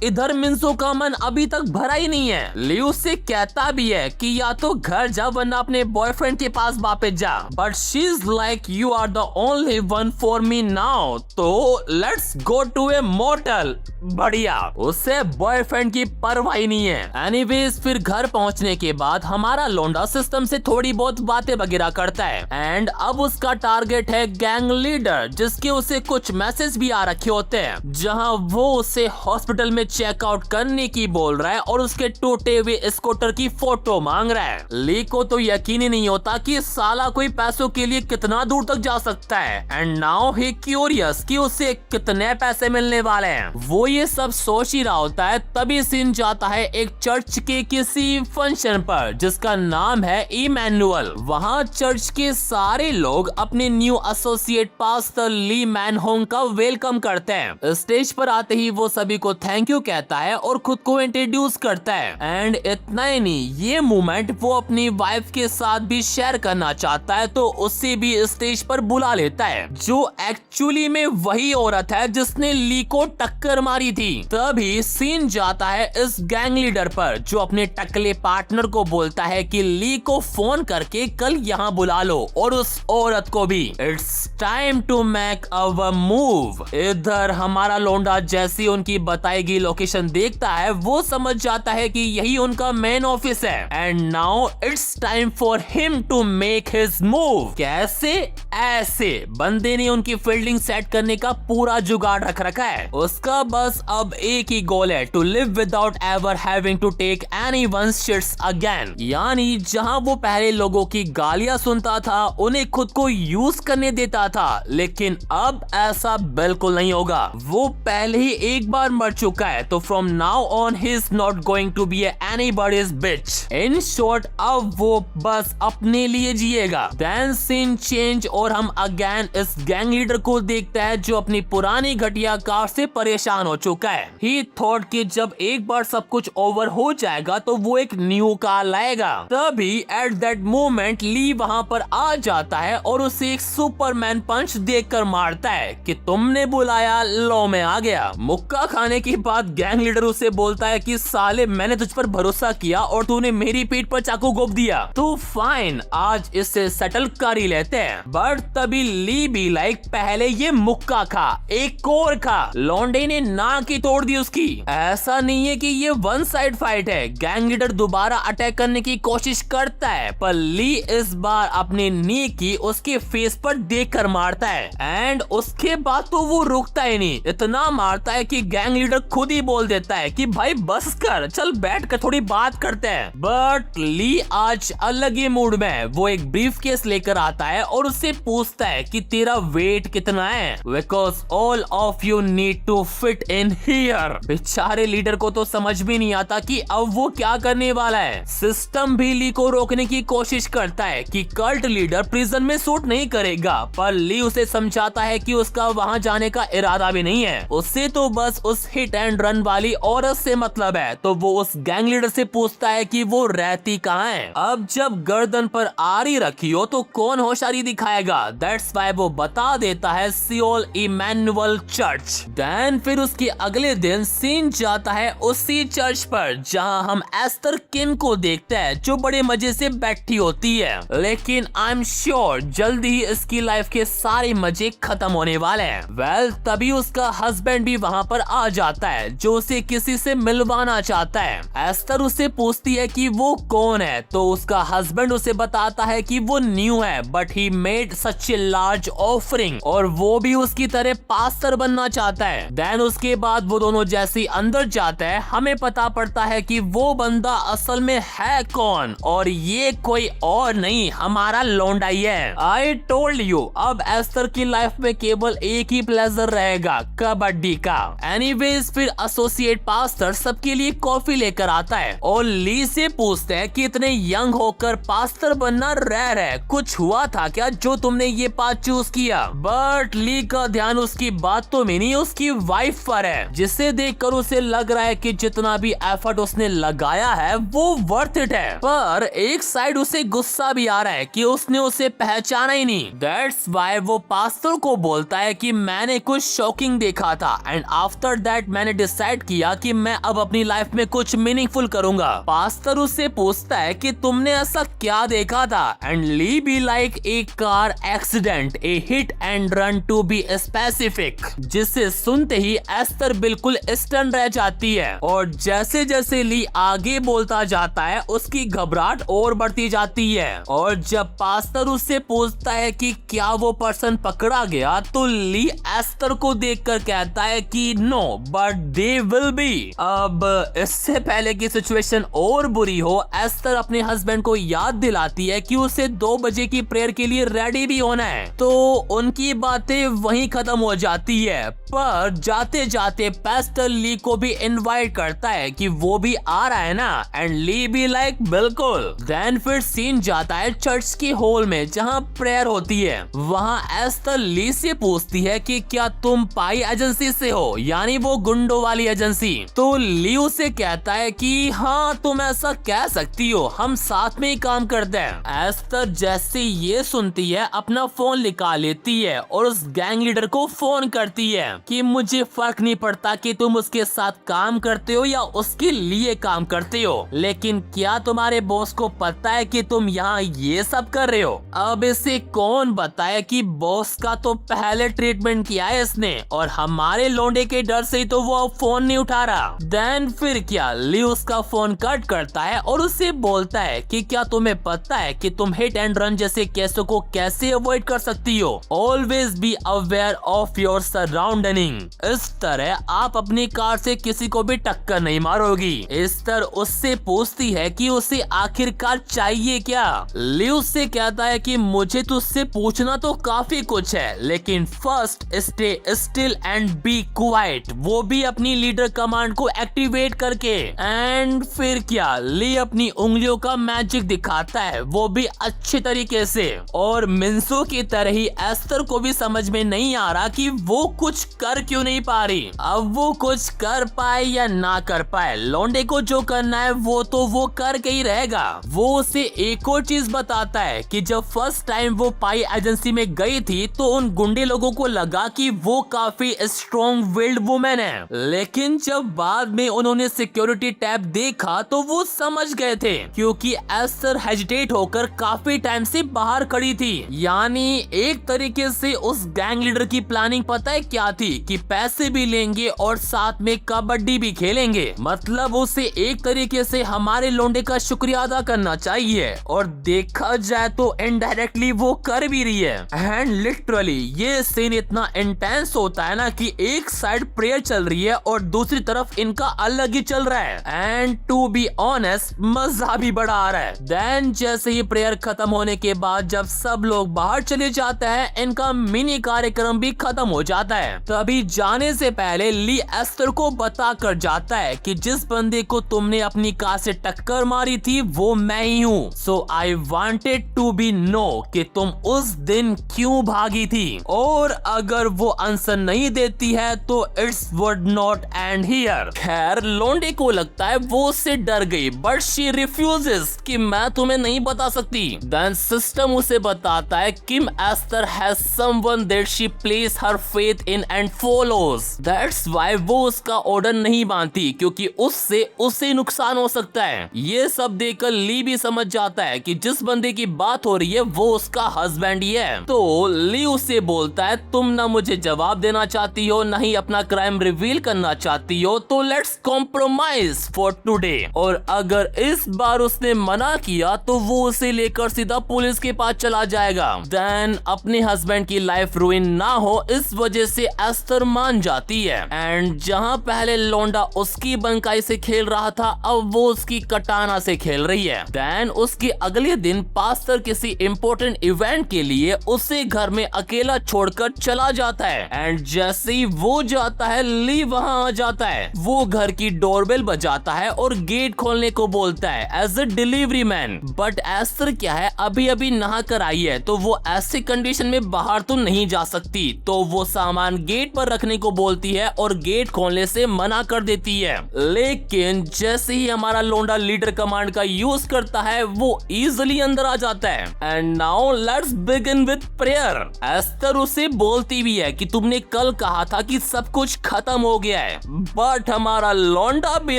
इधर मिंजो का मन अभी तक भरा ही नहीं है। लियू से कहता भी है कि या तो घर जा वरना अपने बॉयफ्रेंड के पास वापस जा, but she is like you are the only one for me now, तो let's go to a motel. बढ़िया, उसे बॉयफ्रेंड की परवाह ही नहीं है। एनीवेज फिर घर पहुंचने के बाद हमारा लोंडा सिस्टम से थोड़ी बहुत बातें वगैरह करता है। एंड अब उसका टारगेट है गैंग लीडर, जिसके उसे कुछ मैसेज भी आ रखे होते हैं जहां वो उसे हॉस्पिटल में चेकआउट करने की बोल रहा है और उसके टूटे हुए स्कूटर की फोटो मांग रहा है। ली को तो यकीन ही नहीं होता कि साला कोई पैसों के लिए कितना दूर तक जा सकता है। एंड नाउ ही क्यूरियस कि उसे कितने पैसे मिलने वाले हैं। वो ये सब सोच ही रहा होता है तभी सीन जाता है एक चर्च के किसी फंक्शन पर जिसका नाम है इमैनुअल। वहाँ चर्च के सारे लोग अपने न्यू एसोसिएट पास्टर ली मैनहोंग का वेलकम करते हैं। स्टेज पर आते ही वो सभी को थैंक यू कहता है और खुद को इंट्रोड्यूस करता है। एंड इतना ही नहीं, ये मोमेंट वो अपनी वाइफ के साथ भी शेयर करना चाहता है, तो उससे भी स्टेज पर बुला लेता है, जो एक्चुअली में वही औरत है जिसने ली को टक्कर मारी थी। तभी सीन जाता है इस गैंग लीडर पर, जो अपने टकले पार्टनर को बोलता है कि ली को फोन करके कल यहाँ बुला लो और उस औरत को भी। It's time to make our move. इधर हमारा लोंडा जैसी उनकी बताई गई लोकेशन देखता है, वो समझ जाता है कि यही उनका मेन ऑफिस है। And now it's time for him to make his move. कैसे? ऐसे बंदे ने उनकी फील्डिंग सेट करने का पूरा जुगाड़ रख रखा है। उसका बस अब एक ही गोल है, to live without ever having to take anyone's shits again. यानी जहां वो पहले लोगों की गालियां सुनता था, उन्हें खुद को यूज करने देता था, लेकिन अब ऐसा बिल्कुल नहीं होगा। वो पहले ही एक बार मर चुका है, तो from now on he is not going to be anybody's bitch. In short, अब वो बस अपने लिए जिएगा। देन सीन चेंज और हम अगेन इस गैंग लीडर को देखता है, जो अपनी पुरानी घटिया कार से परेशान हो चुका है। ही थॉट कि जब एक बार सब कुछ ओवर हो जाएगा तो वो एक न्यू कार लाएगा। तभी एट दैट मोमेंट ली वहां पर आ जाता है और उसे एक सुपरमैन पंच देकर मारता है कि तुमने बुलाया, लो मैं आ गया। मुक्का खाने के बाद गैंग लीडर उसे बोलता है कि साले मैंने तुझ पर भरोसा किया और तूने मेरी पीठ पर चाकू घोंप दिया, तो फाइन आज इससे सेटल कर ही लेते हैं। बट तभी ली भी लाइक पहले ये मुक्का खा, एक और खा। लौंडे ने नाक ही तोड़ दी उसकी। ऐसा नहीं है कि ये वन साइड फाइट है, गैंग लीडर दोबारा अटैक करने की कोशिश करता है, पर ली इस बार अपनी नी की उसके फेस पर देखकर मारता है। एंड उसके बाद तो वो रुकता ही नहीं, इतना मारता है कि गैंग लीडर खुद ही बोल देता है कि भाई बस कर, चल बैठ कर थोड़ी बात करते हैं। बट ली आज अलग ही मूड में है। वो एक ब्रीफ केस लेकर आता है और उससे पूछता है कि तेरा वेट कितना है, because all of you need to fit in here. बेचारे लीडर को तो समझ भी नहीं आता कि अब वो क्या करने वाला है। सिस्टम भी ली को रोकने की कोशिश करता है कि कल्ट लीडर प्रिजन में सूट नहीं करेगा, पर ली उसे समझाता है कि उसका वहां जाने का इरादा भी नहीं है, उससे तो बस उस हिट एंड रन वाली औरत से मतलब है। तो वो उस गैंग लीडर से पूछता है कि वो रहती कहाँ है। अब जब गर्दन पर आरी रखी हो तो कौन होशियारी दिखाएगा, दैट्स व्हाई वो बता देता है सियोल इमैनुअल चर्च। देन फिर उसके अगले दिन सीन जाता है उसी चर्च पर, जहां हम एस्टर किन को देखते हैं, जो बड़े मजे से बैठी होती है। लेकिन आई एम श्योर जल्दी ही इसकी लाइफ के सारे मजे खत्म होने वाले हैं। वेल, तभी उसका हस्बैंड भी वहां पर आ जाता है, जो उसे किसी से मिलवाना चाहता है। एस्टर उससे पूछती है कि वो कौन है, तो उसका हस्बैंड उसे बताता है कि वो न्यू है, but he made such a large offering, और वो भी उसकी तरह पास्टर बनना चाहता है। देन उसके बाद वो दोनों जैसे अंदर जाते हैं, हमें पता पड़ता है कि वो बंदा असल में है कौन, और ये कोई और नहीं हमारा लौंडा ही है। आई टोल्ड यू, अब एस्टर की लाइफ में केवल एक ही प्लेजर रहेगा, कबड्डी का। एनीवेज, फिर एसोसिएट पास्टर सबके लिए कॉफी लेकर आता है और ली से पूछते हैं कि इतने यंग होकर पास्टर बनना रेयर है, कुछ हुआ था क्या जो तुमने ये पाथ चूज किया। बट ली का ध्यान उसकी बातों में नहीं, उसकी वाइफ पर है, जिसे देखकर उसे लग रहा है कि जितना भी एफर्ट उसने लगाया है वो वर्थ इट है। पर एक साइड उसे गुस्सा भी आ रहा है कि उसने उसे पहचाना ही नहीं। दैट्स व्हाई वो पास्टर को बोलता है कि मैंने कुछ शॉकिंग देखा था, एंड आफ्टर दैट मैंने डिसाइड किया कि मैं अब अपनी लाइफ में कुछ मीनिंगफुल करूंगा। पास्टर उससे पूछता है कि तुमने ऐसा क्या देखा था, and Lee be like a car accident, a hit and run to be specific, जिसे सुनते ही एस्टर बिल्कुल स्टन रह जाती है। और जैसे जैसे ली आगे बोलता जाता है उसकी घबराहट और बढ़ती जाती है। और जब पास्टर उससे पूछता है कि क्या वो पर्सन पकड़ा गया, तो ली एस्टर को देखकर कहता है कि no but they will be. अब इससे पहले की सिचुएशन और बुरी हो, एस्टर अपने हस्बैंड को याद दिलाती है कि उसे 2 बजे की प्रेयर के लिए रेडी भी होना है। तो उनकी बातें वहीं खत्म हो जाती है, पर जाते जाते पास्टर ली को भी इनवाइट करता है कि वो भी आ रहा है ना, एंड ली भी लाइक बिल्कुल। देन फिर सीन जाता है चर्च के हॉल में जहां प्रेयर होती है। वहां एस्टर ली से पूछती है कि क्या तुम पाई एजेंसी से हो, यानी वो गुंडों फोटो वाली एजेंसी। तो ली उसे कहता है कि हाँ तुम ऐसा कह सकती हो, हम साथ में ही काम करते हैं। एस्तर जैसे ये सुनती है अपना फोन निकाल लेती है और उस गैंग लीडर को फोन करती है कि मुझे फर्क नहीं पड़ता कि तुम उसके साथ काम करते हो या उसके लिए काम करते हो, लेकिन क्या तुम्हारे बॉस को पता है कि तुम यहाँ ये सब कर रहे हो? अब इसे कौन बताए कि बॉस का तो पहले ट्रीटमेंट किया है इसने और हमारे लौंडे के डर से ही तो वो अब फोन नहीं उठा रहा। देन फिर क्या, ली उसका फोन कट करता है और उसे बोलता है कि क्या तुम्हें पता है कि तुम हिट एंड रन जैसे केसों को कैसे अवॉइड कर सकती हो? Always be aware of your surrounding. इस तरह आप अपनी कार से किसी को भी टक्कर नहीं मारोगी। एस्तर उससे पूछती है कि उसे आखिरकार चाहिए क्या। ली उससे कहता है कि मुझे तुझसे पूछना तो काफी कुछ है, लेकिन first stay still and be quiet, वो भी अपनी लीडर कमांड को एक्टिवेट करके। एंड फिर क्या, ली अपनी उंगलियों का मैजिक दिखाता है, वो भी अच्छे तरीके से। और मिंसो की तरह ही एस्तर को भी समझ में नहीं आ रहा कि वो कुछ कर क्यों नहीं पा रही। अब वो कुछ कर पाए या ना कर पाए, लौंडे को जो करना है वो तो वो करके ही रहेगा। वो उसे एक और चीज बताता है कि जब फर्स्ट टाइम वो पाई एजेंसी में गई थी तो उन गुंडे लोगों को लगा कि वो काफी स्ट्रॉन्ग विल्ड वुमेन है, लेकिन जब बाद में उन्होंने सिक्योरिटी टैब देखा तो वो समझ गए थे, क्योंकि एस्तर हेजिटेट होकर काफी टाइम से बाहर खड़ी थी। यानी एक तरीके से उस गैंग लीडर की प्लानिंग पता है क्या थी कि पैसे भी लेंगे और साथ में कबड्डी भी खेलेंगे। मतलब उसे एक तरीके से हमारे लोंडे का शुक्रिया अदा करना चाहिए, और देखा जाए तो इनडायरेक्टली वो कर भी रही है। एंड लिटरली ये सीन इतना इंटेंस होता है ना कि एक साइड प्रेयर चल रही है और दूसरी तरफ इनका अलग ही चल रहा है। एंड टू बी ऑनेस्ट मजा भी बड़ा आ रहा है। देन जैसे ही प्रेयर खत्म होने के बाद जब सब लोग बाहर चले जाते हैं, इनका मिनी कार्यक्रम भी खत्म हो जाता है। तभी जाने से पहले ली एस्तर को बता कर जाता है कि जिस बंदे को तुमने अपनी कार से टक्कर मारी थी वो मैं ही हूँ। So I wanted to be know कि तुम उस दिन क्यों भागी थी, और अगर वो आंसर नहीं देती है तो it's would not and here. खैर लोंडे को लगता है वो उससे डर गई, बट शी रिफ्यूजेस कि मैं तुम्हें नहीं बता सकती। देन सिस्टम उसे बताता है Kim Esther has someone that she place her faith in and follows. That's why वो उसका ऑर्डर नहीं मानती, क्योंकि उससे उसे नुकसान हो सकता है। ये सब देखकर ली भी समझ जाता है कि जिस बंदे की बात हो रही है वो उसका हस्बैंड ही है। तो ली उसे बोलता है तुम ना मुझे जवाब देना चाहती हो ना ही अपना क्राइम रिवील करना चाहती हो, तो लेट्स कॉम्प्रोमाइज फॉर टुडे। और अगर इस बार उसने मना किया तो वो उसे लेकर सीधा पुलिस के पास चला जाएगा। देन अपने हस्बैंड की लाइफ रुइन ना हो इस वजह से एस्तर मान जाती है। एंड जहां पहले लौंडा उसकी बनकाई से खेल रहा था, अब वो उसकी कटाना से खेल रही है। देन उसके अगले दिन पास्टर किसी इम्पोर्टेंट इवेंट के लिए उसे घर में अकेला छोड़कर चला जाता है। एंड जैसे ही वो जाता है ली वहां आ जाता है। वो घर की डोरबेल बजाता है और गेट खोलने को बोलता है as a delivery man. But Esther क्या है अभी अभी नहा कर आई है, तो वो ऐसी कंडीशन में बाहर तो नहीं जा सकती, तो वो सामान गेट पर रखने को बोलती है और गेट खोलने से मना कर देती है। लेकिन जैसे ही हमारा लोंडा लीडर कमांड का यूज करता है वो इजिली अंदर आ जाता है। And now let's begin with prayer. Esther उसे बोलती भी है कि तुमने कल कहा था कि सब कुछ खत्म हो गया है, बट हमारा लोंडा भी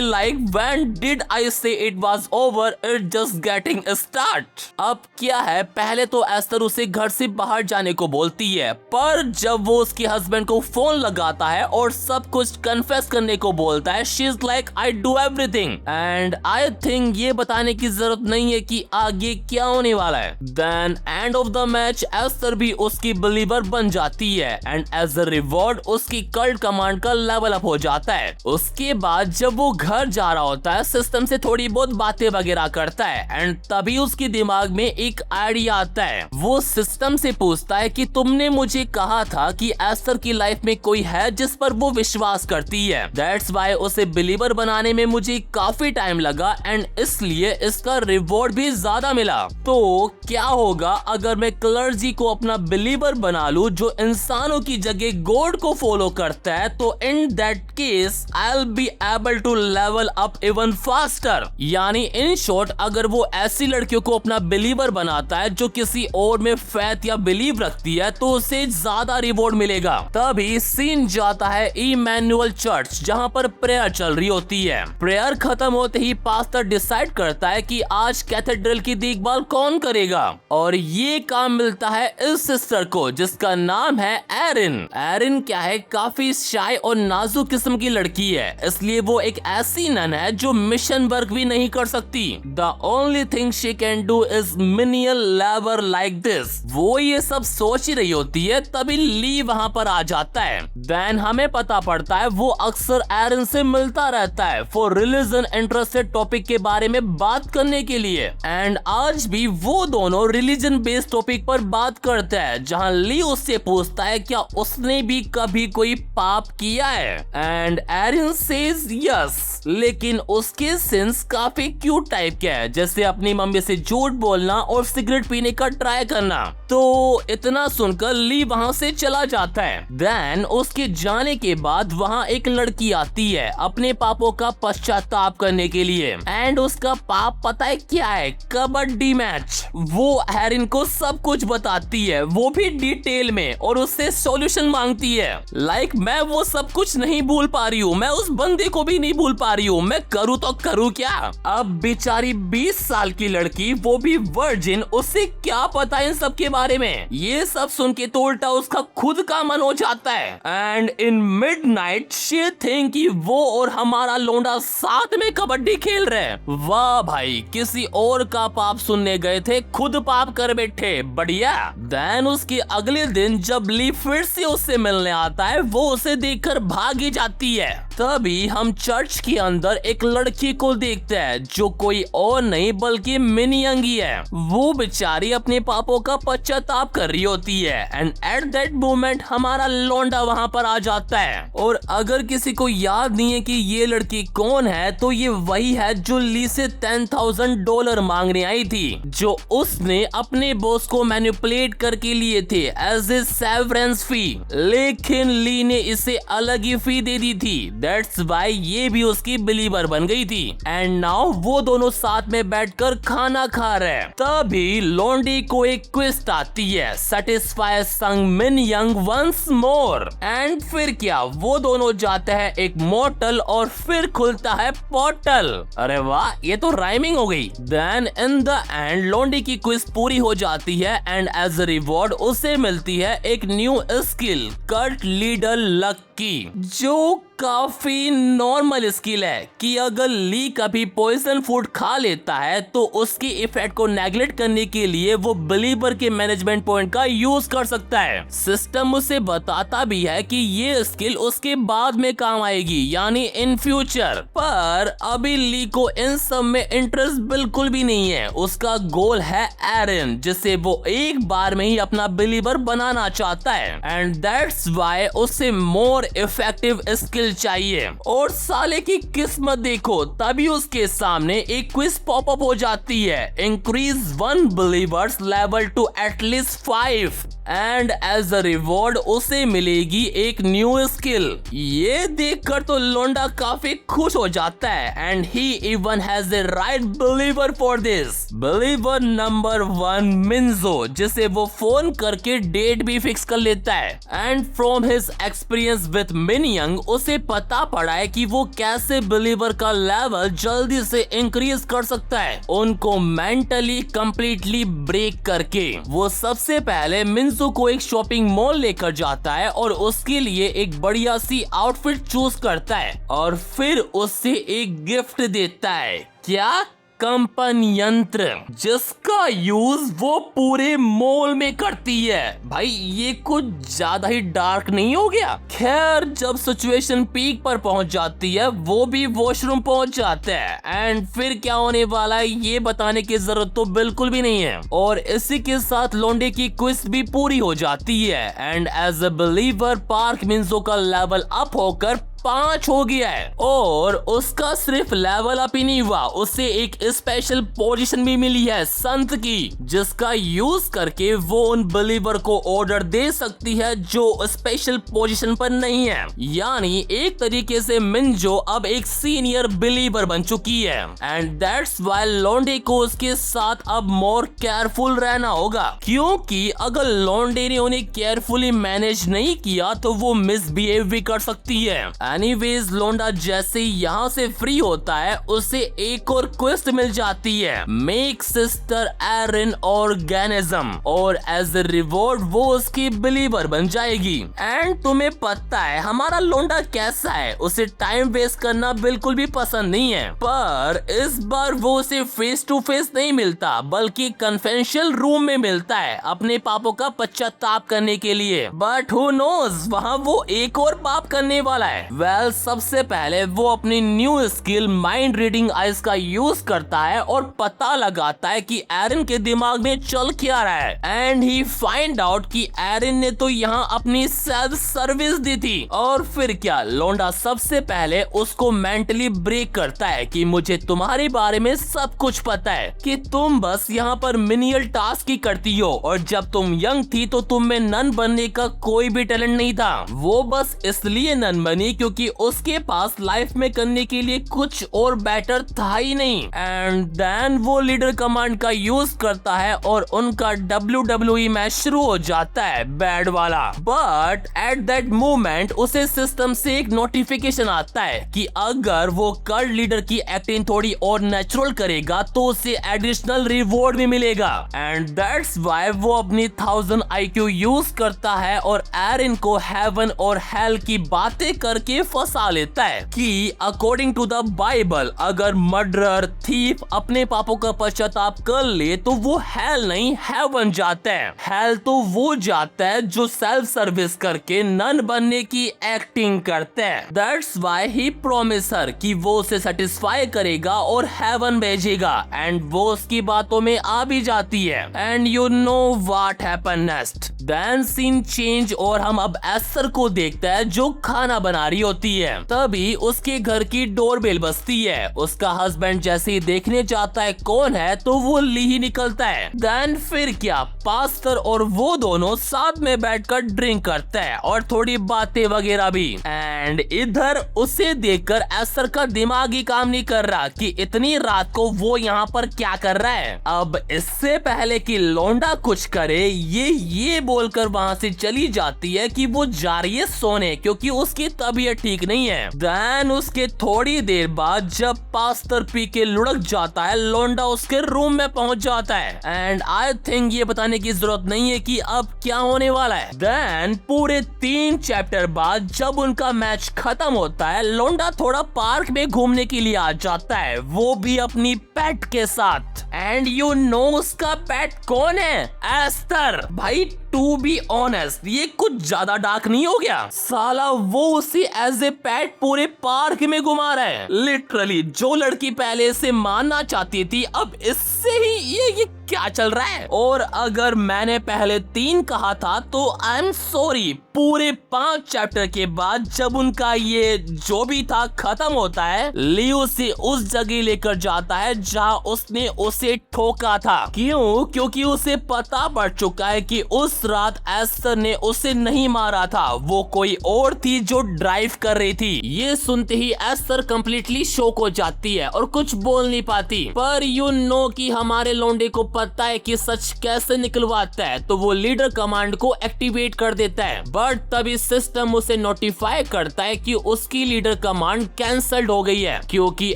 लाइक व्हेन डिड आई से it was over, it just getting start. अब क्या है, पहले तो एस्तर उसे घर से बाहर जाने को बोलती है, पर जब वो उसके हस्बैंड को फोन लगाता है और सब कुछ कन्फेस करने को बोलता है, she is like I do everything. And I think ये बताने की जरूरत नहीं है कि आगे क्या होने वाला है। Then end of the match Esther भी उसकी बिलीवर बन जाती है एंड एज अ रिवॉर्ड उसकी कल्ट कमांड का लेवल अप हो जाता है। उसके बाद जब वो घर जा रहा होता है सिस्टम से थोड़ी बहुत बातें वगैरह करता है एंड तभी उसके दिमाग में एक आइडिया आता है। वो सिस्टम से पूछता है कि तुमने मुझे कहा था कि एस्तर की लाइफ में कोई है जिस पर वो विश्वास करती है, दैट्स व्हाई उसे बिलीवर बनाने में मुझे काफी टाइम लगा एंड इसलिए इसका रिवॉर्ड भी ज्यादा मिला। तो क्या होगा अगर मैं क्लर्जी को अपना बिलीवर बना लूं जो इंसानों की जगह गॉड को फॉलो करता है, तो in that that case I will be able to level up even faster. यानी इन शॉर्ट, अगर वो ऐसी लड़कियों को अपना बिलीवर बनाता है जो किसी और में फैथ या बिलीव रखती है तो उसे ज्यादा रिवॉर्ड मिलेगा। तभी सीन जाता है इमैनुअल चर्च, जहाँ पर प्रेयर चल रही होती है। प्रेयर खत्म होते ही पास्टर डिसाइड करता है कि आज कैथेड्रल की देखभाल कौन करेगा, और ये काम मिलता है इस सिस्टर को जिसका नाम है एरिन। एरिन क्या है, काफी शाय और नाजुक किस्म की लड़की है, इसलिए वो एक ऐसी नन है जो मिशन वर्क भी नहीं कर सकती। The only thing she can do is menial labour like this. वो ये सब सोच ही रही होती है, तभी ली वहाँ पर आ जाता है। देन हमें पता पड़ता है वो अक्सर एरिन से मिलता रहता है फॉर रिलीजन इंटरेस्टेड टॉपिक के बारे में बात करने के लिए। एंड आज भी वो दोनों रिलीजन बेस्ड टॉपिक पर बात करते हैं, जहां ली उससे पूछता है क्या उसने भी कभी कोई पाप किया है, एंड एरिन सेज यस, लेकिन उसके सिंस काफी क्यूट टाइप के है, जैसे अपनी मम्मी से झूठ बोलना और सिगरेट पीने का ट्राई करना। तो इतना सुनकर ली वहां से चला जाता है। देन उसके जाने के बाद वहां एक लड़की आती है अपने पापों का पश्चाताप करने के लिए, एंड उसका पाप पता है क्या है, कबड्डी मैच। वो एरिन को सब कुछ बताती है, वो भी डिटेल में, और उससे सॉल्यूशन मांगती है। लाइक मैं वो सब कुछ नहीं भूल पा रही हूँ, मैं उस बंदे को भी नहीं भूल पा रही हूँ, मैं करूँ तो करूँ क्या। अब बेचारी 20 साल की लड़की, वो भी वर्जिन, उससे क्या पता इन सब के बारे में। ये सब सुन के तो उल्टा उसका खुद का मन हो जाता है। And in midnight she think कि वो और हमारा लोंडा साथ में कबड्डी खेल रहे हैं। वाह भाई, किसी और का पाप सुनने गए थे, खुद पाप कर बैठे, बढ़िया। देन उसके अगले दिन जब ली फिर से उससे मिलने आता है, वो उसे देखकर भागी जाती है। तभी हम चर्च के अंदर एक लड़की को देखते हैं जो कोई और नहीं बल्कि मिनी यंगी है। वो बेचारी अपने पापों का पश्चाताप कर रही होती है, एंड एट दैट मोमेंट हमारा लौंडा वहां पर आ जाता है। और अगर किसी को याद नहीं है कि ये लड़की कौन है, तो ये वही है जो ली से $10,000 मांगने आई थी, जो उसने अपने बॉस को मैनिपुलेट करके लिए थे एज ए सेवरेंस फी, लेकिन ली ने इसे अलग ही फी दे दी थी। दैट्स व्हाई ये भी उसकी बिलीवर बन गई थी। एंड नाउ वो दोनों साथ में बैठकर खाना खा रहे हैं। तभी लोंडी को एक क्विस्ट आती है, सेटिस्फाई संग मिन यंग वंस मोर। एंड फिर क्या, वो दोनों जाते हैं एक मोटल और फिर खुलता है पोर्टल। अरे वाह, ये तो राइमिंग हो गई। देन इन द एंड लोंडी की क्विज पूरी हो जाती है, एंड एज अ रिवॉर्ड उसे मिलती है एक new skill, cult leader luck की, जो काफी नॉर्मल स्किल है कि अगर ली कभी पॉइजन फूड खा लेता है तो उसकी इफेक्ट को नेगलेक्ट करने के लिए वो बिलीवर के मैनेजमेंट पॉइंट का यूज कर सकता है। सिस्टम उसे बताता भी है कि ये स्किल उसके बाद में काम आएगी, यानी इन फ्यूचर। पर अभी ली को इन सब में इंटरेस्ट बिल्कुल भी नहीं है। उसका गोल है एरिन, जिसे वो एक बार में ही अपना बिलीवर बनाना चाहता है, एंड दैट्स व्हाई उसे मोर इफेक्टिव स्किल चाहिए। और साले की किस्मत देखो, तभी उसके सामने एक क्विज पॉपअप हो जाती है, increase 1 believers level to at least 5, and as a reward उसे मिलेगी एक न्यू स्किल। ये देखकर तो लोंडा काफी खुश हो जाता है, and he even has a right believer for this. Believer number 1 मिन्जो, जिसे वो फोन करके डेट भी फिक्स कर लेता है। And from his experience with मिन यंग उसे पता पड़ा है कि वो कैसे बिलीवर का लेवल जल्दी से इंक्रीज कर सकता है, उनको मेंटली कंप्लीटली ब्रेक करके। वो सबसे पहले मिन्जो को एक शॉपिंग मॉल लेकर जाता है और उसके लिए एक बढ़िया सी आउटफिट चूज करता है, और फिर उससे एक गिफ्ट देता है। क्या? कंपन यंत्र, जिसका यूज वो पूरे मॉल में करती है। भाई ये कुछ ज्यादा ही डार्क नहीं हो गया? खैर, जब सिचुएशन पीक पर पहुंच जाती है, वो भी वॉशरूम पहुंच जाते हैं, एंड फिर क्या होने वाला है ये बताने की जरूरत तो बिल्कुल भी नहीं है। और इसी के साथ लोंडे की क्विज भी पूरी हो जाती है, and as a believer Park Minjo का लेवल अप होकर 5 हो गया है। और उसका सिर्फ लेवल अप ही नहीं हुआ, उसे एक स्पेशल पोजीशन भी मिली है संत की, जिसका यूज करके वो उन बिलीवर को ऑर्डर दे सकती है जो स्पेशल पोजीशन पर नहीं है। यानी एक तरीके से मिंजो अब एक सीनियर बिलीवर बन चुकी है। एंड दैट्स व्हाई लॉन्डे को उसके साथ अब मोर केयरफुल रहना होगा, क्योंकि अगर लॉन्डे ने उन्हें केयरफुली मैनेज नहीं किया तो वो मिसबिहेव भी कर सकती है। एनीवेज लोंडा जैसे ही यहाँ से फ्री होता है उसे एक और क्वेस्ट मिल जाती है, मेक सिस्टर एरिन ऑर्गेनिज्म, और एज ए रिवॉर्ड वो उसकी बिलीवर बन जाएगी। एंड तुम्हें पता है हमारा लोंडा कैसा है, उसे टाइम वेस्ट करना बिल्कुल भी पसंद नहीं है। पर इस बार वो उसे फेस टू फेस नहीं मिलता बल्कि कन्फेंशियल रूम में मिलता है अपने पापों का पश्चाताप करने के लिए। बट हु नोज वहाँ वो एक और पाप करने वाला है। वेल सबसे पहले वो अपनी new skill mind reading eyes का यूज करता है और पता लगाता है कि एरिन के दिमाग में चल क्या रहा है। एंड ही फाइंड आउट कि एरिन ने तो यहाँ अपनी सेल्फ सर्विस दी थी। और फिर क्या, लोंडा सबसे पहले उसको मेंटली ब्रेक करता है कि मुझे तुम्हारे बारे में सब कुछ पता है, कि तुम बस यहाँ पर मिनियल टास्क ही करती हो, और जब तुम यंग थी तो तुम में नन बनने का कोई भी टैलेंट नहीं था। वो बस इसलिए नन बनी क्योंकि उसके पास लाइफ में करने के लिए कुछ और बेटर था ही नहीं। एंड देन वो लीडर कमांड का यूज करता है और उनका WWE मैच शुरू हो जाता है, बैड वाला। बट एट दैट मोमेंट उसे सिस्टम से एक नोटिफिकेशन आता है कि अगर वो कल्ट लीडर की एक्टिंग थोड़ी और नेचुरल करेगा तो उसे एडिशनल रिवॉर्ड भी मिलेगा। एंड दैट्स व्हाई वो अपनी 1000 IQ यूज करता है और एरिन को हेवन और हेल की बातें करके फंसा लेता है कि अकॉर्डिंग टू द बाइबल अगर मर्डरर थीफ अपने पापों का पश्चाताप कर ले तो वो हेल नहीं हेवन जाता है। हेल तो वो जाता है जो सेल्फ सर्विस करके नन बनने की एक्टिंग करता है। दैट्स व्हाई ही प्रॉमिस हर कि वो उसे सेटिस्फाई करेगा और हेवन भेजेगा। एंड वो उसकी बातों में आ भी जाती है। And you know what happen next, then scene change और हम अब एस्टर को देखते हैं जो खाना बना रही होती है। तभी उसके घर की डोरबेल बजती है। उसका हस्बैंड जैसे ही देखने जाता है कौन है तो वो ली ही निकलता है। देन फिर क्या, पास्टर और वो दोनों साथ में बैठकर ड्रिंक करते हैं और थोड़ी बातें वगैरह भी। एंड इधर उसे देखकर एस्टर का दिमाग ही काम नहीं कर रहा कि इतनी रात को वो यहाँ पर क्या कर रहा है। अब इससे पहले कि लोंडा कुछ करे ये बोलकर वहाँ से चली जाती है कि वो जा रही है सोने क्योंकि उसकी तबीयत ठीक नहीं है। देन उसके थोड़ी देर बाद जब पास्टर पी के लुढ़क जाता है लोंडा उसके रूम में पहुंच जाता है। एंड आई थिंक ये बताने की जरूरत नहीं है कि अब क्या होने वाला है। देन पूरे 3 चैप्टर बाद जब उनका मैच खत्म होता है लोंडा थोड़ा पार्क में घूमने के लिए आ जाता है, वो भी अपनी पेट के साथ। एंड यू नो उसका पेट कौन है? एस्टर। भाई टू बी ऑनेस्ट ये कुछ ज्यादा डार्क नहीं हो गया? साला वो उसे एज ए पेट पूरे पार्क में घुमा रहा है। लिटरली जो लड़की पहले से मानना चाहती थी अब इससे ही ये क्या चल रहा है। और अगर मैंने पहले 3 कहा था तो आई एम सॉरी, पूरे 5 चैप्टर के बाद जब उनका ये जो भी था खत्म होता है लियो से उस जगह लेकर जाता है जहाँ उसने उसे ठोका था। क्यों? क्योंकि उसे पता पड़ चुका है कि उस रात एस्टर ने उसे नहीं मारा था, वो कोई और थी जो ड्राइव कर रही थी। ये सुनते ही एस्टर कंप्लीटली शॉक हो जाती है और कुछ बोल नहीं पाती। पर यू नो कि हमारे लोंडे को पता है कि सच कैसे निकलवाता है तो वो लीडर कमांड को एक्टिवेट कर देता है। बट तभी सिस्टम उसे नोटिफाई करता है कि उसकी लीडर कमांड कैंसल्ड हो गई है क्योंकि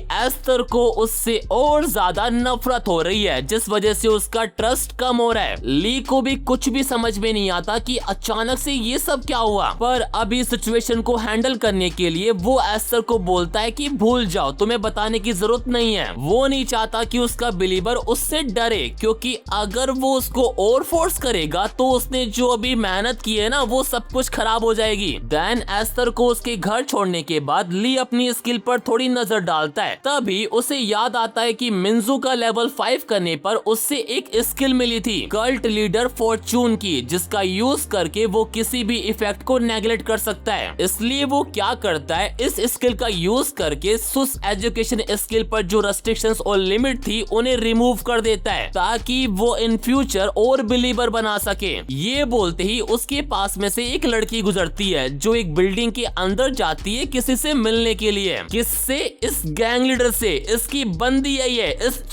एस्टर को उससे और ज्यादा नफरत हो रही है जिस वजह से उसका ट्रस्ट कम हो रहा है। ली को भी कुछ भी समझ में नहीं आता कि अचानक से ये सब क्या हुआ। पर अभी सिचुएशन को हैंडल करने के लिए वो एस्टर को बोलता है कि भूल जाओ, तुम्हें बताने की जरूरत नहीं है। वो नहीं चाहता कि उसका बिलीवर उससे डरे क्योंकि अगर वो उसको और फोर्स करेगा तो उसने जो अभी मेहनत की है ना वो सब कुछ खराब हो जाएगी। देन एस्टर को उसके घर छोड़ने के बाद ली अपनी स्किल पर थोड़ी नजर डालता है। तभी उसे याद आता है कि मिंजू का लेवल 5 करने पर उससे एक स्किल मिली थी कल्ट लीडर फॉर्चून की, जिसका यूज करके वो किसी भी इफेक्ट को नेगलेक्ट कर सकता है। इसलिए वो क्या करता है, इस स्किल का यूज करके सुस एजुकेशन स्किल पर जो रेस्ट्रिक्शंस और लिमिट थी उन्हें रिमूव कर देता है ताकि वो इन फ्यूचर और बिलीवर बना सके। ये बोलते ही उसके पास में से एक लड़की गुजरती है जो एक बिल्डिंग के अंदर जाती है किसी से मिलने के लिए। किससे? इस गैंग लीडर से। इसकी बंदी है ये, इस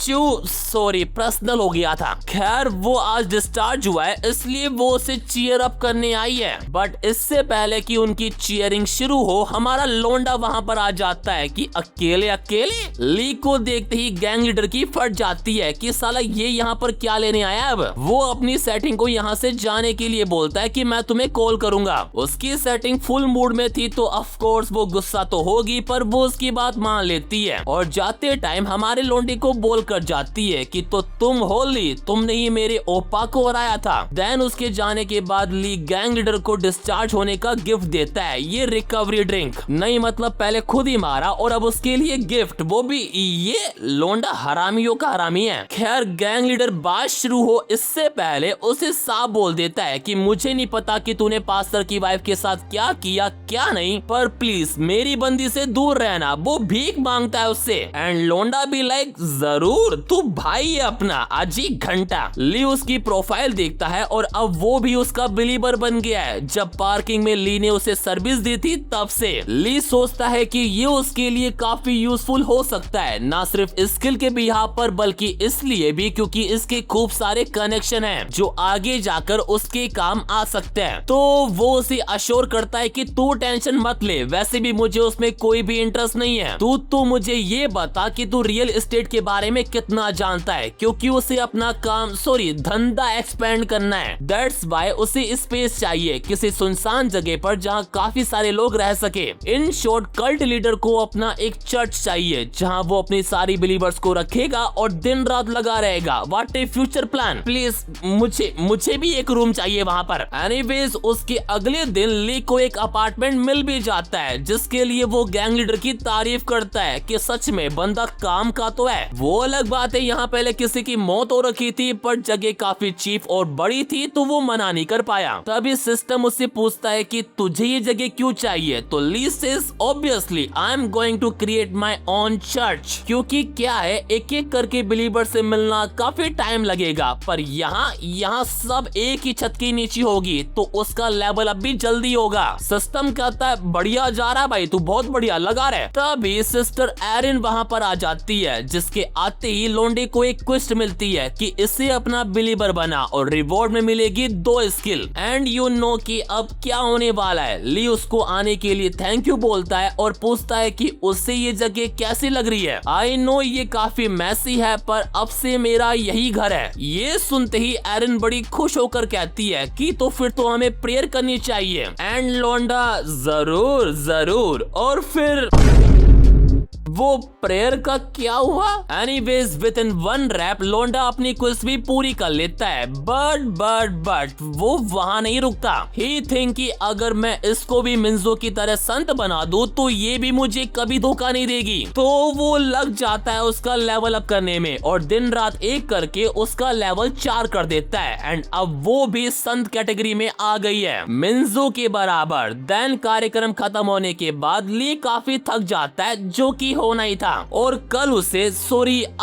सॉरी पर्सनल हो गया था। खैर वो आज डिस्चार्ज हुआ है इसलिए वो उसे चीयर अप करने आई है। बट इससे पहले कि उनकी चीयरिंग शुरू हो हमारा लोंडा वहां पर आ जाता है कि अकेले ली को देखते ही गैंग लीडर की फट जाती है कि साला ये यहाँ पर क्या लेने आया। अब वो अपनी सेटिंग को यहाँ से जाने के लिए बोलता है कि मैं तुम्हें कॉल करूंगा। उसकी सेटिंग फुल मूड में थी तो ऑफ कोर्स वो गुस्सा तो होगी पर वो उसकी बात मान लेती है और जाते टाइम हमारे लोंडे को बोल कर जाती है कि तो तुम हो ली, तुमने ही मेरे ओपा को हराया था। देन उसके जाने के बाद ली गैंग लीडर को डिस्चार्ज होने का गिफ्ट देता है, ये रिकवरी ड्रिंक। नहीं मतलब पहले खुद ही मारा और अब उसके लिए गिफ्ट, वो भी ये लोंडा हरामियों का हरामी है। खैर गैंग लीडर बात शुरू हो इससे पहले उसे साफ बोल देता है कि मुझे नहीं पता कि तूने पास्टर की वाइफ के साथ क्या किया क्या नहीं, पर प्लीज मेरी बंदी से दूर रहना। वो भीख मांगता है उससे एंड लोंडा भी लाइक जरूर तू भाई है अपना अजी घंटा। ली उसकी प्रोफाइल देखता है और अब वो भी उसका बिलीवर बन गया है। जब पार्किंग में ली ने उसे सर्विस दी थी तब से ली सोचता है कि ये उसके लिए काफी यूजफुल हो सकता है, ना सिर्फ स्किल के बिहाफ पर बल्कि इसलिए भी क्योंकि इसके खूब सारे कनेक्शन हैं जो आगे जाकर उसके काम आ सकते हैं। तो वो उसे अश्योर करता है कि तू टेंशन मत ले, वैसे भी मुझे उसमें कोई भी इंटरेस्ट नहीं है। तू मुझे ये बता कि तू रियल एस्टेट के बारे में कितना जानता है, क्योंकि उसे अपना काम धंधा एक्सपेंड करना है। दैट्स व्हाई उसे स्पेस चाहिए किसी सुनसान जगह पर जहाँ काफी सारे लोग रह सके। इन शॉर्ट कल्ट लीडर को अपना एक चर्च चाहिए जहाँ वो अपनी सारी बिलीवर्स को रखेगा और दिन रात लगा रहेगा। What A future plan. Please मुझे भी एक रूम चाहिए वहाँ पर। एनीवेज उसके अगले दिन ली को एक अपार्टमेंट मिल भी जाता है जिसके लिए वो गैंग लीडर की तारीफ करता है कि सच में बंदा काम का तो है। वो अलग बात है यहाँ पहले किसी की मौत हो रखी थी पर जगह काफी चीप और बड़ी थी तो वो मना नहीं कर पाया। तभी सिस्टम उससे पूछता है कि तुझे ये जगह क्यों चाहिए, तो Lee says obviously I am going to create my own church. क्योंकि क्या है एक एक करके बिलीवर से मिलना काफी टाइम लगेगा पर यहाँ सब एक ही छत के नीचे होगी तो उसका लेवल अब भी जल्दी होगा। सिस्टम कहता है बढ़िया जा रहा भाई, तू बहुत बढ़िया लगा रहे। तभी सिस्टर एरिन वहाँ पर आ जाती है जिसके आते ही लोंडे को एक क्वेस्ट मिलती है कि इसे अपना बिलीवर बना और रिवॉर्ड में मिलेगी 2 स्किल। एंड यू नो कि अब क्या होने वाला है। ली उसको आने के लिए थैंक यू बोलता है और पूछता है कि उससे ये जगह कैसी लग रही है। आई नो ये काफी मैसी है पर अब से मेरा यही घर है। ये सुनते ही एरिन बड़ी खुश होकर कहती है कि तो फिर तो हमें प्रेयर करनी चाहिए। एंड लोंडा जरूर और फिर वो प्रेयर का क्या हुआ। एनीवेज विद इन 1 रैप लोंडा अपनी क्विज भी पूरी कर लेता है बट वो वहां नहीं रुकता। ही थिंक कि अगर मैं इसको भी मिंजो की तरह संत बना दूं तो ये भी मुझे कभी धोखा नहीं देगी। तो वो लग जाता है उसका लेवल अप करने में और दिन रात एक करके उसका लेवल 4 कर देता है एंड अब वो भी संत कैटेगरी में आ गई है मिंजो के बराबर। देन कार्यक्रम खत्म होने के बाद ली काफी थक जाता है जो कि होना ही था और कल उसे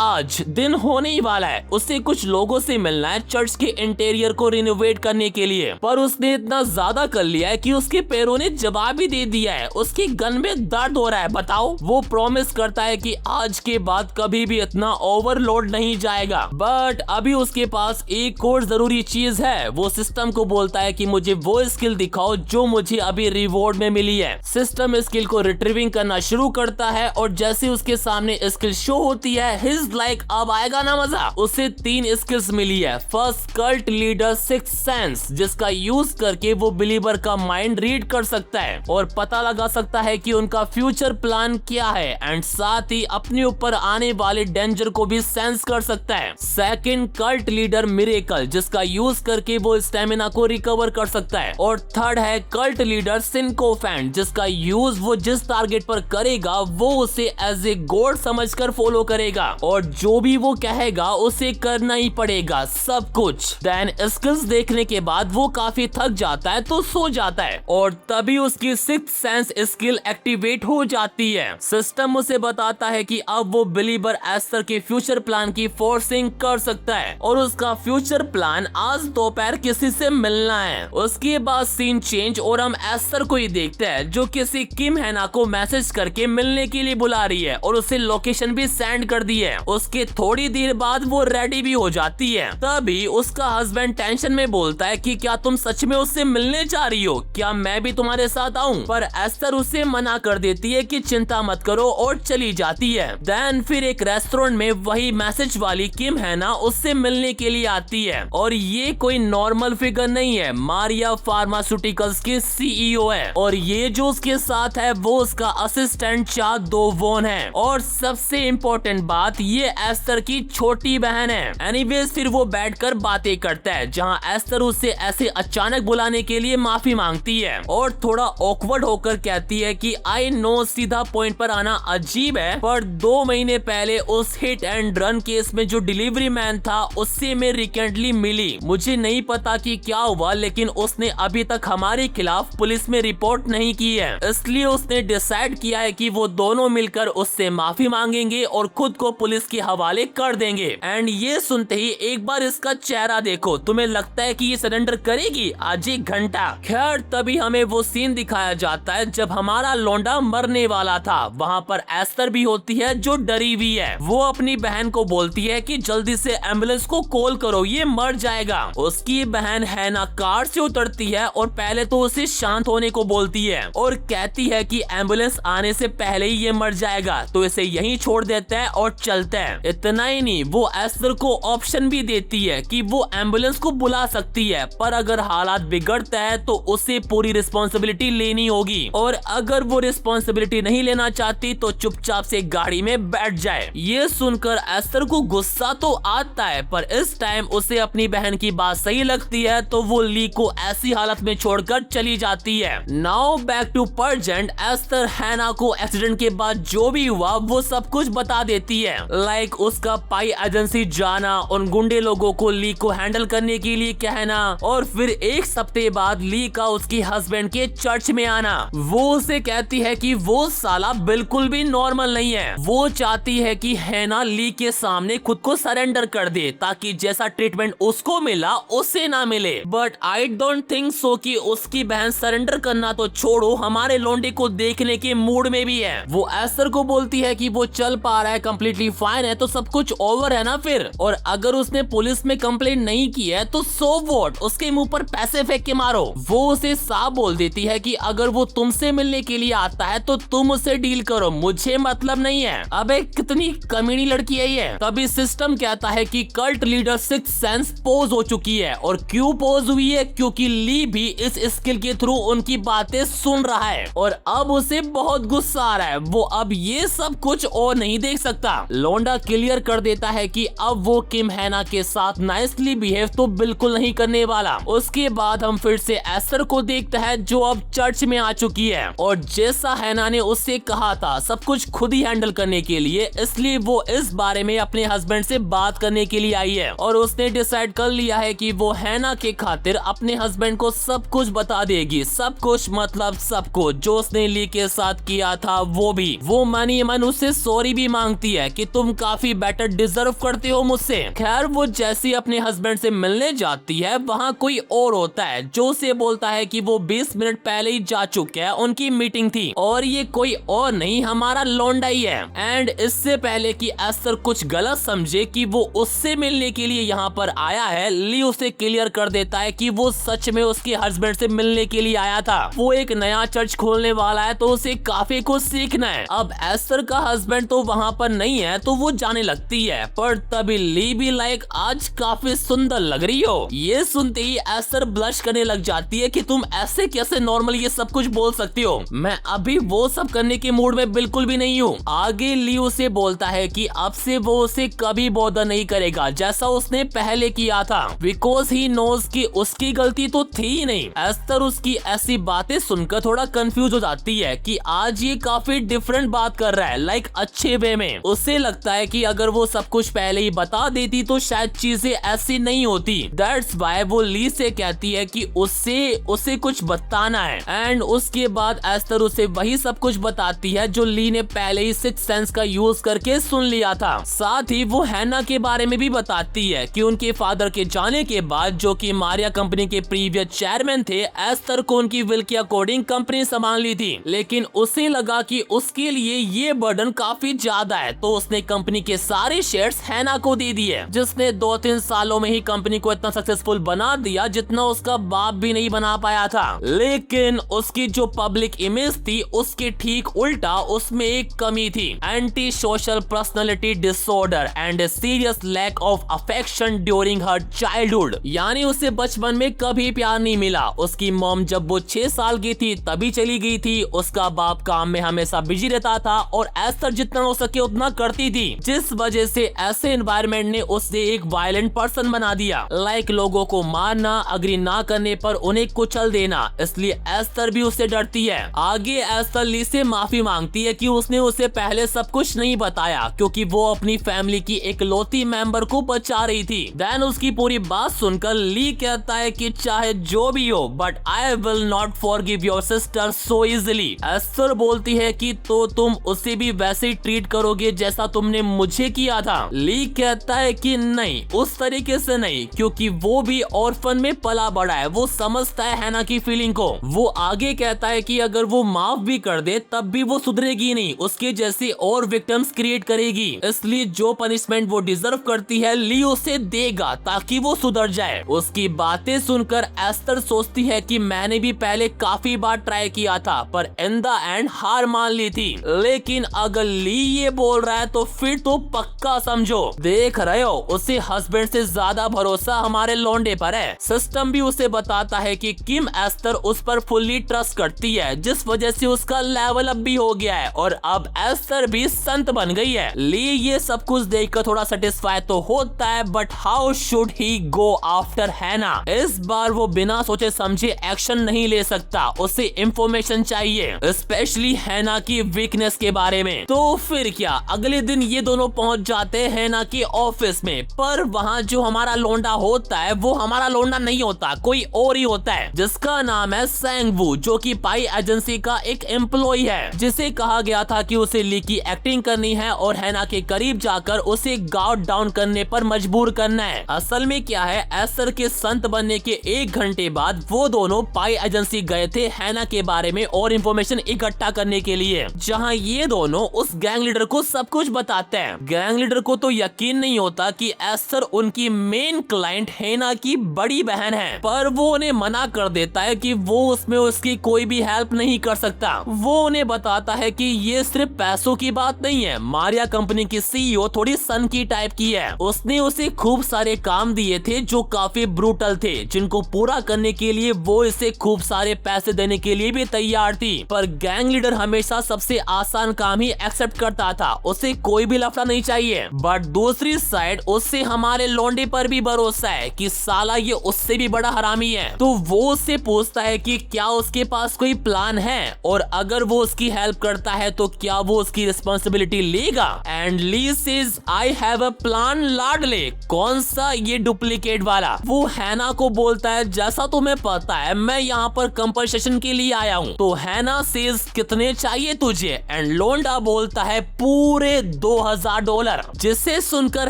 आज दिन होने ही वाला है। उसे कुछ लोगों से मिलना है चर्च के इंटीरियर को रिनोवेट करने के लिए, पर उसने इतना ज्यादा कर लिया है कि उसके पैरों ने जवाब ही दे दिया है। उसकी गन में दर्द हो रहा है। बताओ। वो प्रॉमिस करता है कि आज के बाद कभी भी इतना ओवरलोड नहीं जाएगा, बट अभी उसके पास एक और जरूरी चीज है। वो सिस्टम को बोलता है कि मुझे वो स्किल दिखाओ जो मुझे अभी रिवॉर्ड में मिली है। सिस्टम स्किल को रिट्रीविंग करना शुरू करता है और जैसे उसके सामने स्किल शो होती है हिज लाइक अब आएगा ना मजा। उसे 3 स्किल्स मिली है। फर्स्ट कल्ट लीडर 6 सेंस जिसका यूज करके वो बिलीवर का माइंड रीड कर सकता है और पता लगा सकता है कि उनका फ्यूचर प्लान क्या है एंड साथ ही अपने ऊपर आने वाले डेंजर को भी सेंस कर सकता है। सेकंड कल्ट लीडर मिरेकल जिसका यूज करके वो स्टेमिना को रिकवर कर सकता है और थर्ड है कल्ट लीडर सिनकोफेंट जिसका यूज वो जिस टारगेट पर करेगा वो उसे एज ए गॉड समझकर फॉलो करेगा और जो भी वो कहेगा उसे करना ही पड़ेगा, सब कुछ। देन स्किल्स देखने के बाद वो काफी थक जाता है तो सो जाता है और तभी उसकी सिक्स्थ सेंस स्किल एक्टिवेट हो जाती है। सिस्टम उसे बताता है कि अब वो बिलीवर एस्थर के फ्यूचर प्लान की फोर्सिंग कर सकता है और उसका फ्यूचर प्लान आज दोपहर किसी से मिलना है। उसके बाद सीन चेंज और हम एस्थर को ही देखते हैं जो किसी किम हैना को मैसेज करके मिलने के लिए बुला रही है और उसे लोकेशन भी सेंड कर दी है। उसके थोड़ी देर बाद वो रेडी भी हो जाती है। तभी उसका हस्बैंड टेंशन में बोलता है कि क्या तुम सच में उससे मिलने जा रही हो, क्या मैं भी तुम्हारे साथ आऊं? पर एस्थर उसे मना कर देती है कि चिंता मत करो और चली जाती है। देन फिर एक रेस्टोरेंट में वही मैसेज वाली किम हैना उससे मिलने के लिए आती है और ये कोई नॉर्मल फिगर नहीं है, मारिया फार्मास्यूटिकल्स की सीईओ है और ये जो उसके साथ है वो उसका असिस्टेंट चा दो वोन है और सबसे इम्पोर्टेंट बात ये एस्थर की छोटी बहन है। एनीवेज फिर वो बैठकर बातें करता है जहां एस्थर उससे ऐसे अचानक बुलाने के लिए माफी मांगती है और थोड़ा ऑकवर्ड होकर कहती है कि आई नो सीधा पॉइंट पर आना अजीब है पर 2 महीने पहले उस हिट एंड रन केस में जो डिलीवरी मैन था उससे मैं रिसेंटली मिली। मुझे नहीं पता कि क्या हुआ लेकिन उसने अभी तक हमारे खिलाफ पुलिस में रिपोर्ट नहीं की है, इसलिए उसने डिसाइड किया है कि वो दोनों मिलकर उससे माफी मांगेंगे और खुद को पुलिस के हवाले कर देंगे। एंड ये सुनते ही एक बार इसका चेहरा देखो, तुम्हें लगता है कि ये सरेंडर करेगी? आज 1 घंटा। खैर तभी हमें वो सीन दिखाया जाता है जब हमारा लौंडा मरने वाला था। वहाँ पर एस्थर भी होती है जो डरी हुई है। वो अपनी बहन को बोलती है कि जल्दी से एम्बुलेंस को कॉल करो, ये मर जाएगा। उसकी बहन हैना कार से उतरती है और पहले तो उसे शांत होने को बोलती है और कहती है कि एम्बुलेंस आने से पहले ही ये मर जाएगा तो इसे यहीं छोड़ देता है और चलता है। इतना ही नहीं, वो एस्थर को ऑप्शन भी देती है कि वो एम्बुलेंस को बुला सकती है पर अगर हालात बिगड़ता है तो उसे पूरी रिस्पॉन्सिबिलिटी लेनी होगी और अगर वो रिस्पॉन्सिबिलिटी नहीं लेना चाहती तो चुपचाप से गाड़ी में बैठ जाए। ये सुनकर एस्थर को गुस्सा तो आता है पर इस टाइम उसे अपनी बहन की बात सही लगती है तो वो ली को ऐसी हालत में छोड़कर चली जाती है। Now back to present. Esther Hanna को एक्सीडेंट के बाद जो भी हुआ वो सब कुछ बता देती है, लाइक उसका पाई एजेंसी जाना, उन गुंडे लोगों को ली को हैंडल करने के लिए कहना और फिर 1 हफ्ते बाद ली का उसकी हस्बैंड के चर्च में आना। वो उसे कहती है कि वो साला बिल्कुल भी नॉर्मल नहीं है। वो चाहती है कि हैना ली के सामने खुद को सरेंडर कर दे ताकि जैसा ट्रीटमेंट उसको मिला उसे ना मिले। But I don't think so कि उसकी बहन सरेंडर करना तो छोड़ो, हमारे लौंडे को देखने के मूड में भी है। वो एस्थर को बोलती है कि वो चल पा रहा है, कंप्लीटली फाइन है तो सब कुछ ओवर है ना फिर, और अगर उसने पुलिस में कंप्लेंट नहीं की है तो सो व्हाट, उसके मुंह पर पैसे फेंक के मारो। वो उसे साफ बोल देती है कि अगर वो तुमसे मिलने के लिए आता है तो तुम उससे डील करो, मुझे मतलब नहीं है। अबे कितनी कमीनी लड़की है ये। तभी सिस्टम कहता है कि cult leader sixth sense pose हो चुकी है और क्यों पोज हुई है, क्योंकि ली भी इस स्किल के थ्रू उनकी बातें सुन रहा है और अब उसे बहुत गुस्सा आ रहा है। वो अब ये सब कुछ और नहीं देख सकता। लौंडा क्लियर कर देता है कि अब वो किम हैना के साथ नाइसली बिहेव तो बिल्कुल नहीं करने वाला। उसके बाद हम फिर से एस्थर को देखते हैं जो अब चर्च में आ चुकी है और जैसा हैना ने उससे कहा था सब कुछ खुद ही हैंडल करने के लिए, इसलिए वो इस बारे में अपने हस्बैंड से बात करने के लिए आई है और उसने डिसाइड कर लिया है कि वो हैना के खातिर अपने हस्बैंड को सब कुछ बता देगी। सब कुछ मतलब सब कुछ जो उसने ली के साथ किया था वो भी। वो मन उससे सॉरी भी मांगती है कि तुम काफी बेटर डिजर्व करते हो मुझसे। खैर वो जैसी अपने हस्बैंड से मिलने जाती है वहाँ कोई और होता है जो उसे बोलता है कि वो 20 मिनट पहले ही जा चुका है, उनकी मीटिंग थी और ये कोई और नहीं हमारा लौंडा ही है। एंड इससे पहले कि एस्थर कुछ गलत समझे कि वो उससे मिलने के लिए यहाँ पर आया है, ली उसे क्लियर कर देता है कि वो सच में उसके हस्बैंड से मिलने के लिए आया था। वो एक नया चर्च खोलने वाला है तो उसे काफी कुछ सीखना है। अब एस्थर का हस्बैंड तो वहाँ पर नहीं है तो वो जाने लगती है पर तभी ली भी लाइक आज काफी सुंदर लग रही हो। ये सुनते ही एस्थर ब्लश करने लग जाती है कि तुम ऐसे कैसे नॉर्मल ये सब कुछ बोल सकती हो, मैं अभी वो सब करने के मूड में बिल्कुल भी नहीं हूँ। आगे ली उसे बोलता है कि अब से वो उसे कभी बॉदर नहीं करेगा जैसा उसने पहले किया था, बिकॉज ही नोज कि उसकी गलती तो थी ही नहीं। एस्थर उसकी ऐसी बातें सुनकर थोड़ा कंफ्यूज हो जाती है कि आज ये काफी डिफरेंट बात बात कर रहा है, लाइक अच्छे वे में। उसे लगता है कि अगर वो सब कुछ पहले ही बता देती तो शायद चीजें ऐसी नहीं होती। दैट्स व्हाई वो ली से कहती है कि उसे कुछ बताना है, एंड उसके बाद एस्टर उसे वही सब कुछ बताती है जो ली ने पहले ही सिक्स्थ सेंस का यूज करके सुन लिया था। साथ ही वो हैना के बारे में भी बताती है कि उनके फादर के जाने के बाद, जो कि मारिया कंपनी के प्रीवियस चेयरमैन थे, एस्टर को उनकी विल के अकॉर्डिंग कंपनी संभाल ली थी, लेकिन उसे लगा कि उसके लिए ये बर्डन काफी ज्यादा है, तो उसने कंपनी के सारे शेयर्स हैना को दे दिए, जिसने 2-3 सालों में ही कंपनी को इतना सक्सेसफुल बना दिया जितना उसका बाप भी नहीं बना पाया था। लेकिन उसकी जो पब्लिक इमेज थी उसके ठीक उल्टा उसमें एक कमी थी, anti social personality disorder and serious lack of affection during her childhood. यानी उसे बचपन में कभी प्यार नहीं मिला। उसकी मॉम जब वो 6 साल की थी तभी चली गई थी। उसका बाप काम में हमेशा बिजी रहता था और एस्टर जितना हो सके उतना करती थी, जिस वजह से ऐसे एनवायरनमेंट ने उसे एक वायलेंट पर्सन बना दिया, लाइक लोगों को मारना, अग्री ना करने पर उन्हें कुचल देना। इसलिए एस्टर भी उससे डरती है। आगे एस्टर ली से माफी मांगती है कि उसने उसे पहले सब कुछ नहीं बताया, क्योंकि वो अपनी फैमिली की इकलौती मेंबर को बचा रही थी। देन उसकी पूरी बात सुनकर ली कहता है कि चाहे जो भी हो, but I will not forgive your sister so easily. Esther बोलती है कि तो तुम उसे भी वैसे ही ट्रीट करोगे जैसा तुमने मुझे किया था। ली कहता है कि नहीं, उस तरीके से नहीं, क्योंकि वो भी ऑर्फन में पला बड़ा है, वो समझता है हैना की फीलिंग को। वो आगे कहता है कि अगर वो माफ भी कर दे तब भी वो सुधरेगी नहीं, उसके जैसे और विक्टिम्स क्रिएट करेगी। इसलिए जो पनिशमेंट वो डिजर्व करती है ली उसे देगा ताकि वो सुधर जाए। उसकी बातें सुनकर एस्टर सोचती है कि मैंने भी पहले काफी बार ट्राई किया था पर इन द एंड हार मान ली थी, लेकिन अगर ली ये बोल रहा है तो फिर तो पक्का समझो। देख रहे हो, उसे हस्बैंड से ज्यादा भरोसा हमारे लौंडे पर है। सिस्टम भी उसे बताता है कि किम एस्टर उस पर फुल्ली ट्रस्ट करती है, जिस वजह से उसका लेवल अप भी हो गया है और अब एस्टर भी संत बन गई है। ली ये सब कुछ देखकर थोड़ा सेटिस्फाई तो होता है, but how should he go after हैना। इस बार वो बिना सोचे समझे एक्शन नहीं ले सकता, उसे इंफॉर्मेशन चाहिए, स्पेशली हैना की वीकनेस के बारे में। तो फिर क्या, अगले दिन ये दोनों पहुंच जाते हैं हैना के ऑफिस में, पर वहाँ जो हमारा लोंडा होता है वो हमारा लोंडा नहीं होता, कोई और ही होता है, जिसका नाम है सैंगवू, जो कि पाई एजेंसी का एक एम्प्लॉय है, जिसे कहा गया था कि उसे ली की एक्टिंग करनी है और हैना के करीब जाकर उसे गार्ड डाउन करने पर मजबूर करना है। असल में क्या है, एस्टर के संत बनने के 1 घंटे बाद वो दोनों पाई एजेंसी गए थे हैना के बारे में और इंफॉर्मेशन इकट्ठा करने के लिए, जहां ये दोनों उस गैंग लीडर को सब कुछ बताते हैं। गैंग लीडर को तो यकीन नहीं होता कि एस्टर उनकी मेन क्लाइंट हैना की बड़ी बहन है, पर वो उन्हें मना कर देता है कि वो उसमें उसकी कोई भी हेल्प नहीं कर सकता। वो उन्हें बताता है कि ये सिर्फ पैसों की बात नहीं है, मारिया कंपनी की सीईओ थोड़ी सन की टाइप की है, उसने उसे खूब सारे काम दिए थे जो काफी ब्रूटल थे, जिनको पूरा करने के लिए वो इसे खूब सारे पैसे देने के लिए भी तैयार थी। पर गैंग लीडर हमेशा सबसे आसान काम ही एक्सेप्ट करता था, उसे कोई भी लफड़ा नहीं चाहिए। बट दूसरी साइड उससे हमारे लौंडे पर भी भरोसा है कि साला ये उससे भी बड़ा हरामी है, तो वो उससे पूछता है कि क्या उसके पास कोई प्लान है, और अगर वो उसकी हेल्प करता है तो क्या वो उसकी रिस्पॉन्सिबिलिटी लेगा। And Lee says I have a plan लाडले। कौन सा, ये डुप्लीकेट वाला। वो हैना को बोलता है जैसा तुम्हें पता है मैं यहाँ पर कंपनसेशन के लिए आया हूँ। तो हैना सेज कितने चाहिए तुझे, एंड लोंडा बोलता है पूरे $2000, जिसे सुनकर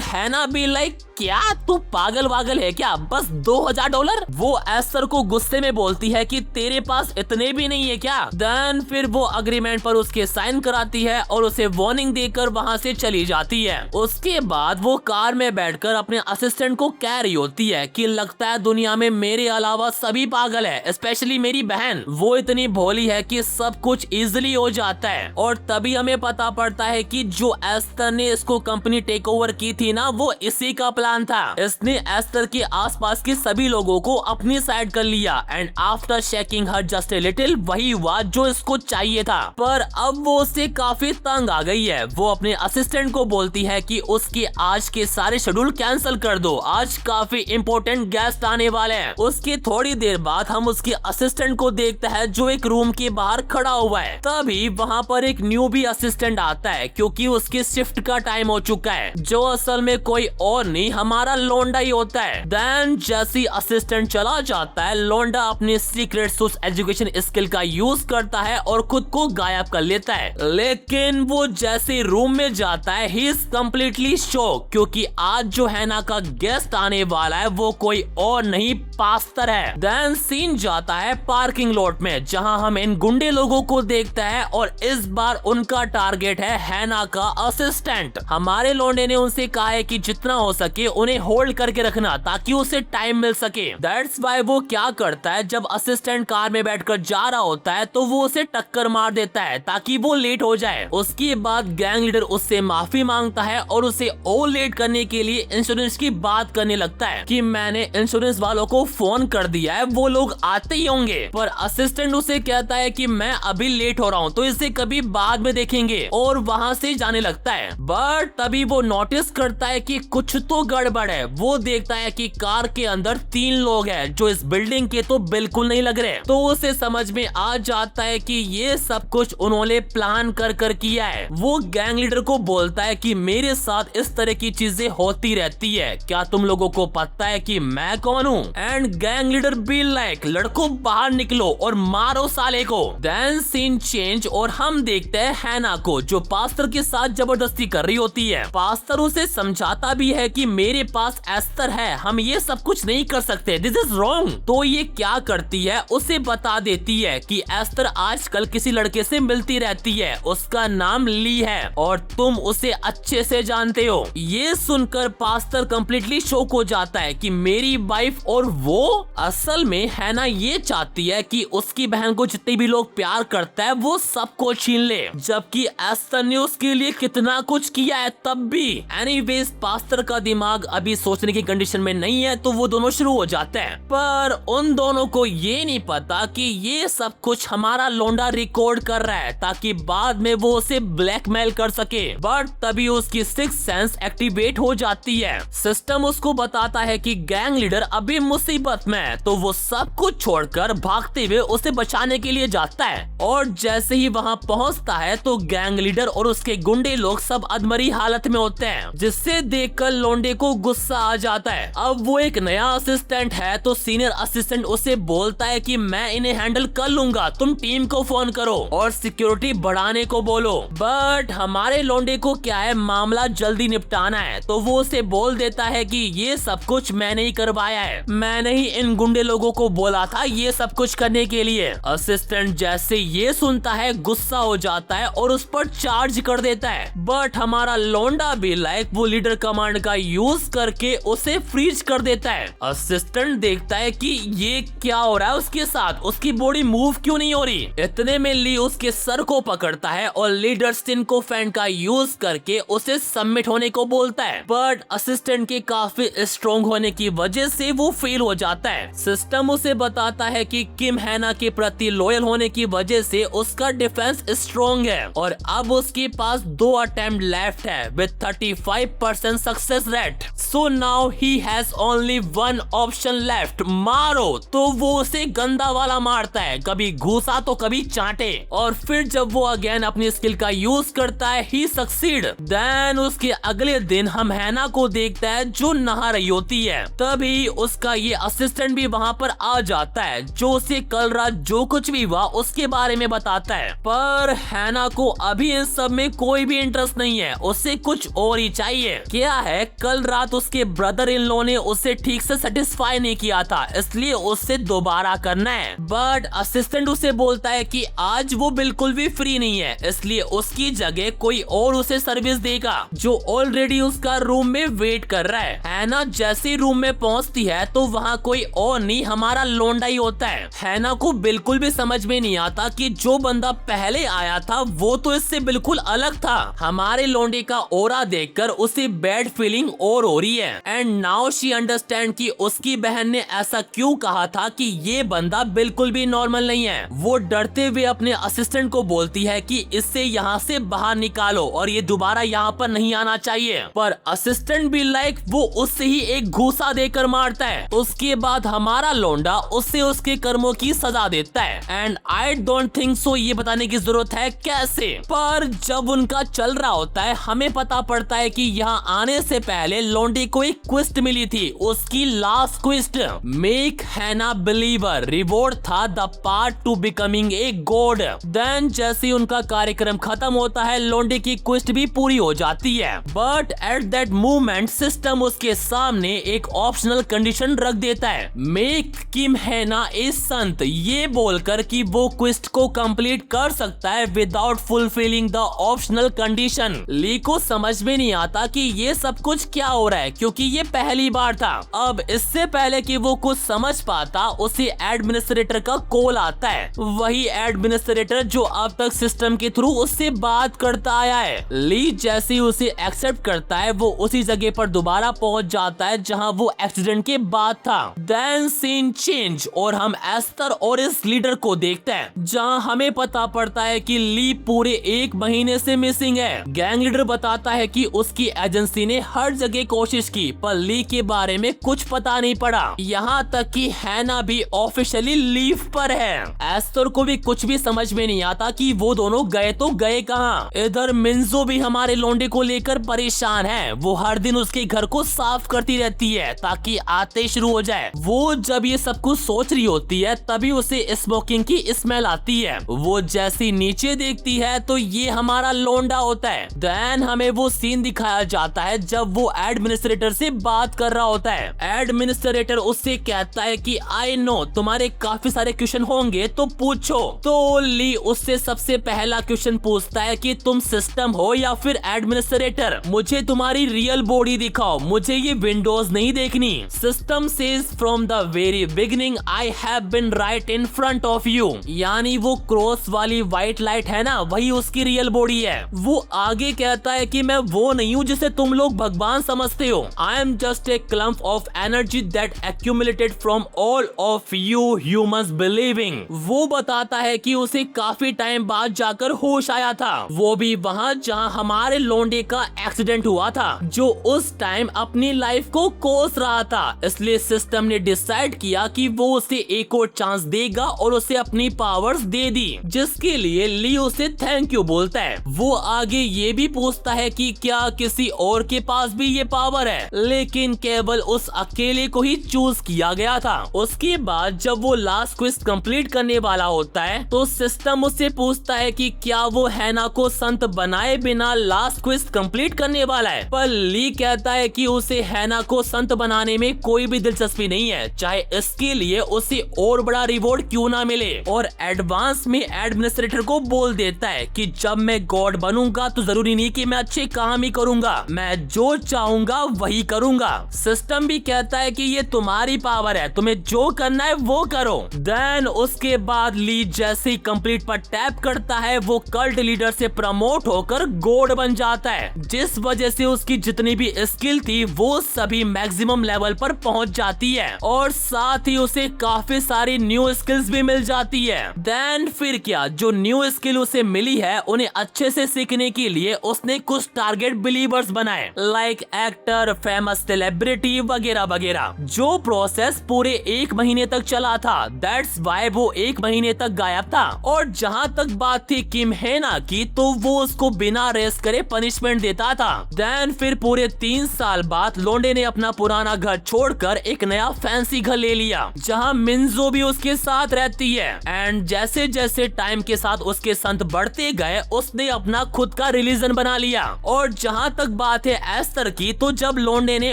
हैना भी लाइक क्या तू पागल वागल है क्या, बस $2000। वो एस्टर को गुस्से में बोलती है कि तेरे पास इतने भी नहीं है क्या। देन फिर वो अग्रीमेंट पर उसके साइन कराती है और उसे वार्निंग देकर वहाँ से चली जाती है। उसके बाद वो कार में बैठकर अपने असिस्टेंट को कह रही होती है कि लगता है दुनिया में मेरे अलावा सभी पागल है, स्पेशली मेरी बहन, वो इतनी भोली है कि सब कुछ इजिली हो जाता है। और तभी हमें पता पड़ता है कि जो एस्टर ने इसको कंपनी टेक ओवर की थी ना, वो इसी का प्लान था। इसने एस्टर के आसपास के सभी लोगों को अपनी साइड कर लिया, and after checking her just a little वही हुआ जो इसको चाहिए था। पर अब वो उससे काफी तंग आ गई है। वो अपने असिस्टेंट को बोलती है कि उसके आज के सारे शेड्यूल कैंसिल कर दो, आज काफी इंपॉर्टेंट गेस्ट आने वाले हैं। उसके थोड़ी देर बाद हम उसके असिस्टेंट को देखते हैं जो एक रूम के बाहर खड़ा हुआ है। तभी वहाँ पर एक एक न्यूबी असिस्टेंट आता है क्योंकि उसकी शिफ्ट का टाइम हो चुका है, जो असल में कोई और नहीं हमारा लोंडा ही होता है। देन जैसी असिस्टेंट चला जाता है, लोंडा अपने सीक्रेट उस एजुकेशन स्किल का यूज करता है और खुद को गायब कर लेता है। लेकिन वो जैसे रूम में जाता है, ही इज कम्प्लीटली शॉक क्योंकि आज जो हैना का गेस्ट आने वाला है वो कोई और नहीं पास्टर है। देन सीन जाता है पार्किंग लॉट में, जहां हम इन गुंडे लोगों को देखते हैं और इस बार उनका टारगेट है हैना का असिस्टेंट। हमारे लौंडे ने उनसे कहा है कि जितना हो सके उन्हें होल्ड करके रखना ताकि उसे टाइम मिल सके। दैट्स व्हाई वो क्या करता है, जब असिस्टेंट कार में बैठकर जा रहा होता है तो वो उसे टक्कर मार देता है ताकि वो लेट हो जाए। उसके बाद गैंग लीडर उससे माफी मांगता है और उसे और लेट करने के लिए इंश्योरेंस की बात करने लगता है कि मैंने इंश्योरेंस वालों को फोन कर दिया है, वो लोग आते ही होंगे। पर असिस्टेंट उसे कहता है कि मैं अभी लेट हो रहा हूँ तो इसे कभी बाद में देखेंगे और वहाँ से जाने लगता है। बट तभी वो नोटिस करता है कि कुछ तो गड़बड़ है। वो देखता है कि कार के अंदर 3 लोग हैं जो इस बिल्डिंग के तो बिल्कुल नहीं लग रहे। तो उसे समझ में आ जाता है कि ये सब कुछ उन्होंने प्लान कर किया है। वो गैंग लीडर को बोलता है कि मेरे साथ इस तरह की चीजें होती रहती है, क्या तुम लोगों को पता है कि मैं कौन हूँ? And gang leader be like लड़कों बाहर निकलो और मारो साले को। देन सीन चेंज और हम देखते हैं हैना को जो पास्टर के साथ जबरदस्ती कर रही होती है। पास्टर उसे समझाता भी है कि मेरे पास एस्तर है, हम ये सब कुछ नहीं कर सकते, दिस इज रॉन्ग। तो ये क्या करती है, उसे बता देती है कि एस्तर आजकल किसी लड़के से मिलती रहती है, उसका नाम ली है और तुम उसे अच्छे से जानते हो। ये सुनकर पास्टर कंप्लीटली शॉक हो जाता है कि मेरी वाइफ और वो असल में हैना ये चाहती है कि उसकी बहन को जितने भी लोग प्यार करता है वो सबको छीन ले, जबकि एस्तर ने उसके लिए कितना कुछ किया है तब भी। एनीवेज पास्टर का दिमाग अभी सोचने की कंडीशन में नहीं है तो वो दोनों शुरू हो जाते हैं। पर उन दोनों को ये नहीं पता कि ये सब कुछ हमारा लोंडा रिकॉर्ड कर रहा है ताकि बाद में वो उसे ब्लैकमेल कर सके। बट तभी उसकी सिक्स्थ सेंस एक्टिवेट हो जाती है। सिस्टम उसको बताता है कि गैंग लीडर अभी मुसीबत में है, तो वो सब कुछ छोड़कर भागते हुए उसे बचाने के लिए जाता है। और जैसे ही वहाँ पहुँचता है तो गैंग लीडर और उसके गुंडे लोग सब अधमरी हालत में होते हैं, जिससे देखकर लोंडे को गुस्सा आ जाता है। अब वो एक नया असिस्टेंट है तो सीनियर असिस्टेंट उसे बोलता है कि मैं इन्हें हैंडल कर लूंगा, तुम टीम को फोन करो और सिक्योरिटी बढ़ाने को बोलो। बट हमारे लोंडे को क्या है, मामला जल्दी निपटाना है, तो वो उसे बोल देता है कि ये सब कुछ मैंने ही करवाया है, मैंने ही इन गुंडे लोगों को बोला था ये सब कुछ करने के लिए। असिस्टेंट जैसे ये सुनता है गुस्सा हो जाता है और उस पर चार्ज कर देता है। बट हमारा लोंडा भी लाइक वो लीडर कमांड का यूज करके उसे फ्रीज कर देता है। असिस्टेंट देखता है कि ये क्या हो रहा है उसके साथ, उसकी बॉडी मूव क्यों नहीं हो रही। इतने में ली उसके सर को पकड़ता है और लीडर सिंको फैन का यूज करके उसे सबमिट होने को बोलता है। बट असिस्टेंट के काफी स्ट्रॉन्ग होने की वजह से वो फेल हो जाता है। सिस्टम उसे बताता है कि किम हैना के प्रति लॉयल होने की वजह से उसका डिफेंस स्ट्रॉन्ग है और अब उसके पास 2 अटेम्प्ट लेफ्ट है with 35% success rate. So now he has only 1 option left, मारो। तो वो उसे गंदा वाला मारता है, कभी घूसा तो कभी चांटे। और फिर जब वो अगेन अपनी स्किल का यूज करता है ही सक्सीड। देन उसके अगले दिन हम हैना को देखता है जो नहा रही होती है। तभी उसका ये असिस्टेंट भी वहाँ पर आ जाता है जो उसे कल रात जो कुछ भी हुआ उसके बारे में बताता है। पर हैना को अभी इन सब में कोई भी इंटरेस्ट नहीं है, उसे कुछ और ही चाहिए। क्या है, कल रात उसके ब्रदर इन लॉ ने उसे ठीक से सेटिस्फाई नहीं किया था, इसलिए उससे दोबारा करना है। बट असिस्टेंट उसे बोलता है कि आज वो बिल्कुल भी फ्री नहीं है, इसलिए उसकी जगह कोई और उसे सर्विस देगा जो ऑलरेडी उसका रूम में वेट कर रहा है। हैना जैसे रूम में पहुंचती है तो वहाँ कोई और नहीं हमारा लोंडा ही होता है। हैना को बिल्कुल भी समझ में नहीं आता कि जो बंदा पहले आया था वो तो इससे बिल्कुल अलग था। हमारे लोंडे का ओरा देखकर उसे बैड फीलिंग और हो रही है। एंड नाउ शी अंडरस्टैंड कि उसकी बहन ने ऐसा क्यों कहा था कि ये बंदा बिल्कुल भी नॉर्मल नहीं है। वो डरते हुए अपने असिस्टेंट को बोलती है कि इससे यहाँ से बाहर निकालो और ये दोबारा यहाँ पर नहीं आना चाहिए। पर असिस्टेंट भी लाइक वो उससे ही एक घूसा देकर मारता है। उसके बाद हमारा लोंडा उससे उसके कर्मों की सजा देता है। And I don't think so ये बताने की जरूरत है कैसे। पर जब उनका चल रहा होता है हमें पता पड़ता है कि यहाँ आने से पहले लोंडे को एक क्वेस्ट मिली थी, उसकी last quest, make Hanna believer. Reward था the part to becoming a god. Then जैसे ही उनका कार्यक्रम खत्म होता है लोंडे की क्वेस्ट भी पूरी हो जाती है। But at that moment system उसके सामने एक ऑप्शनल कंडीशन रख देता है, मेक किम हैना ए संत, ये बोलकर कि वो क्वेस्ट को कंप्लीट कर सकता है without fulfilling the optional condition. Lee को समझ में नहीं आता कि ये सब कुछ क्या हो रहा है, क्योंकि ये पहली बार था। अब इससे पहले कि वो कुछ समझ पाता उसे एडमिनिस्ट्रेटर का कॉल आता है, वही एडमिनिस्ट्रेटर जो अब तक सिस्टम के थ्रू उससे बात करता आया है। ली जैसे ही उसे एक्सेप्ट करता है वो उसी जगह पर दोबारा पहुंच जाता है जहां वो एक्सीडेंट के बाद था। देन सीन चेंज और हम एस्तर और इस लीडर को देखते हैं, जहां हमें पता पड़ता है कि ली पूरे 1 महीने से मिसिंग है। गैंग लीडर बताता है कि उसकी एजेंसी ने हर जगह कोशिश की पर ली के बारे में कुछ पता नहीं पड़ा, यहाँ तक कि हैना भी ऑफिशियली लीव पर है। एस्तर को भी कुछ भी समझ में नहीं आता कि वो दोनों गए तो गए कहाँ। इधर मिंजो भी हमारे लोंडे को लेकर परेशान है, वो हर दिन उसके घर को साफ करती रहती है ताकि आते शुरू हो जाए। वो जब ये सब कुछ सोच रही होती है तभी उसे स्मोकिंग की स्मेल आती है। वो जैसी नीचे देखती है तो ये हमारा लोंडा होता है। देन हमें वो सीन दिखाया जाता है जब वो एडमिनिस्ट्रेटर से बात कर रहा होता है। एडमिनिस्ट्रेटर उससे कहता है कि आई नो तुम्हारे काफी सारे क्वेश्चन होंगे तो पूछो। तो ली उससे सबसे पहला क्वेश्चन पूछता है कि तुम सिस्टम हो या फिर एडमिनिस्ट्रेटर, मुझे तुम्हारी रियल बॉडी दिखाओ, मुझे ये विंडोज नहीं देखनी। System says from the very beginning I have been right in front of you, यानी वो क्रॉस वाली व्हाइट लाइट है ना, वही उसकी रियल बॉडी है। वो आगे कहता है कि मैं वो नहीं हूँ जिसे तुम लोग भगवान समझते हो, I am just a clump of energy that accumulated from all of you humans believing. वो बताता है कि उसे काफी टाइम बाद जाकर होश आया था, वो भी वहाँ जहाँ हमारे लोंडे का एक्सीडेंट हुआ था, जो उस टाइम अपनी लाइफ को कोस रहा था। इसलिए सिस्टम ने डिसाइड किया कि वो उसे एक और चांस देगा और उसे अपनी पावर्स दे दी, जिसके लिए ली उसे थैंक यू बोलता है। वो आगे ये भी पूछता है कि क्या किसी और के पास भी ये पावर है, लेकिन केवल उस अकेले को ही चूज किया गया था। उसके बाद जब वो लास्ट क्वेस्ट कंप्लीट करने वाला होता है तो सिस्टम उससे पूछता है कि क्या वो हैना को संत बनाए बिना लास्ट क्वेस्ट कंप्लीट करने वाला है, पर ली कहता है कि उसे हैना को संत बनाने में कोई भी दिलचस्पी नहीं है, चाहे इसके लिए उसे और बड़ा रिवॉर्ड क्यों ना मिले। और एडवांस में एडमिनिस्ट्रेटर को बोल देता है कि जब मैं गॉड बनूंगा तो जरूरी नहीं कि मैं अच्छे काम ही करूंगा, मैं जो चाहूंगा वही करूंगा। सिस्टम भी कहता है कि ये तुम्हारी पावर है, तुम्हें जो करना है वो करो। देन उसके बाद ली जैसे ही कंप्लीट पर टैप करता है वो कल्ट लीडर से प्रमोट होकर गॉड बन जाता है, जिस वजह से उसकी जितनी भी स्किल थी वो सभी मैक्सिमम लेवल पर पहुंच जाती है और साथ ही उसे काफी सारी न्यू स्किल्स भी मिल जाती है। देन फिर क्या, जो न्यू स्किल उसे मिली है उन्हें अच्छे से सीखने के लिए उसने कुछ टारगेट बिलीवर्स बनाए, लाइक एक्टर, फेमस सेलिब्रिटी वगैरह वगैरह, जो प्रोसेस पूरे 1 महीने तक चला था। दैट्स वाई वो 1 महीने तक गायब था। और जहाँ तक बात थी किम हैना की, तो वो उसको बिना रेस्ट करे पनिशमेंट देता था। देन फिर पूरे 3 साल बाद लोंडे ने अपना पुराना घर छोड़कर एक नया फैंसी घर ले लिया, जहाँ मिंजो भी उसके साथ रहती है। एंड जैसे जैसे टाइम के साथ उसके संत बढ़ते गए उसने अपना खुद का रिलीजन बना लिया। और जहाँ तक बात है एस्तर की, तो जब लोंडे ने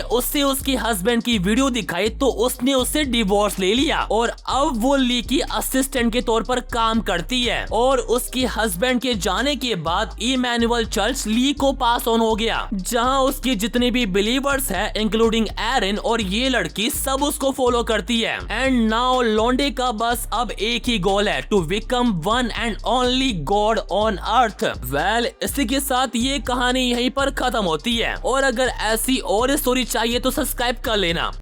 उससे उसके हस्बैंड की वीडियो दिखाई तो उसने उससे डिवोर्स ले लिया और अब वो ली की असिस्टेंट के तौर पर काम करती है। और उसके हस्बैंड के जाने के बाद इमैनुअल चर्च ली को पास ऑन हो गया, जहाँ उसके जितने भी बिलीवर्स हैं इंक्लूडिंग एरिन और ये लड़की सब उसको फॉलो करती है। एंड नाउ लोंडे का बस अब एक ही गोल है, to become one and only god on earth. Well, इसी के साथ ये कहानी यहीं पर खत्म होती है और अगर ऐसी और स्टोरी चाहिए तो सब्सक्राइब कर लेना।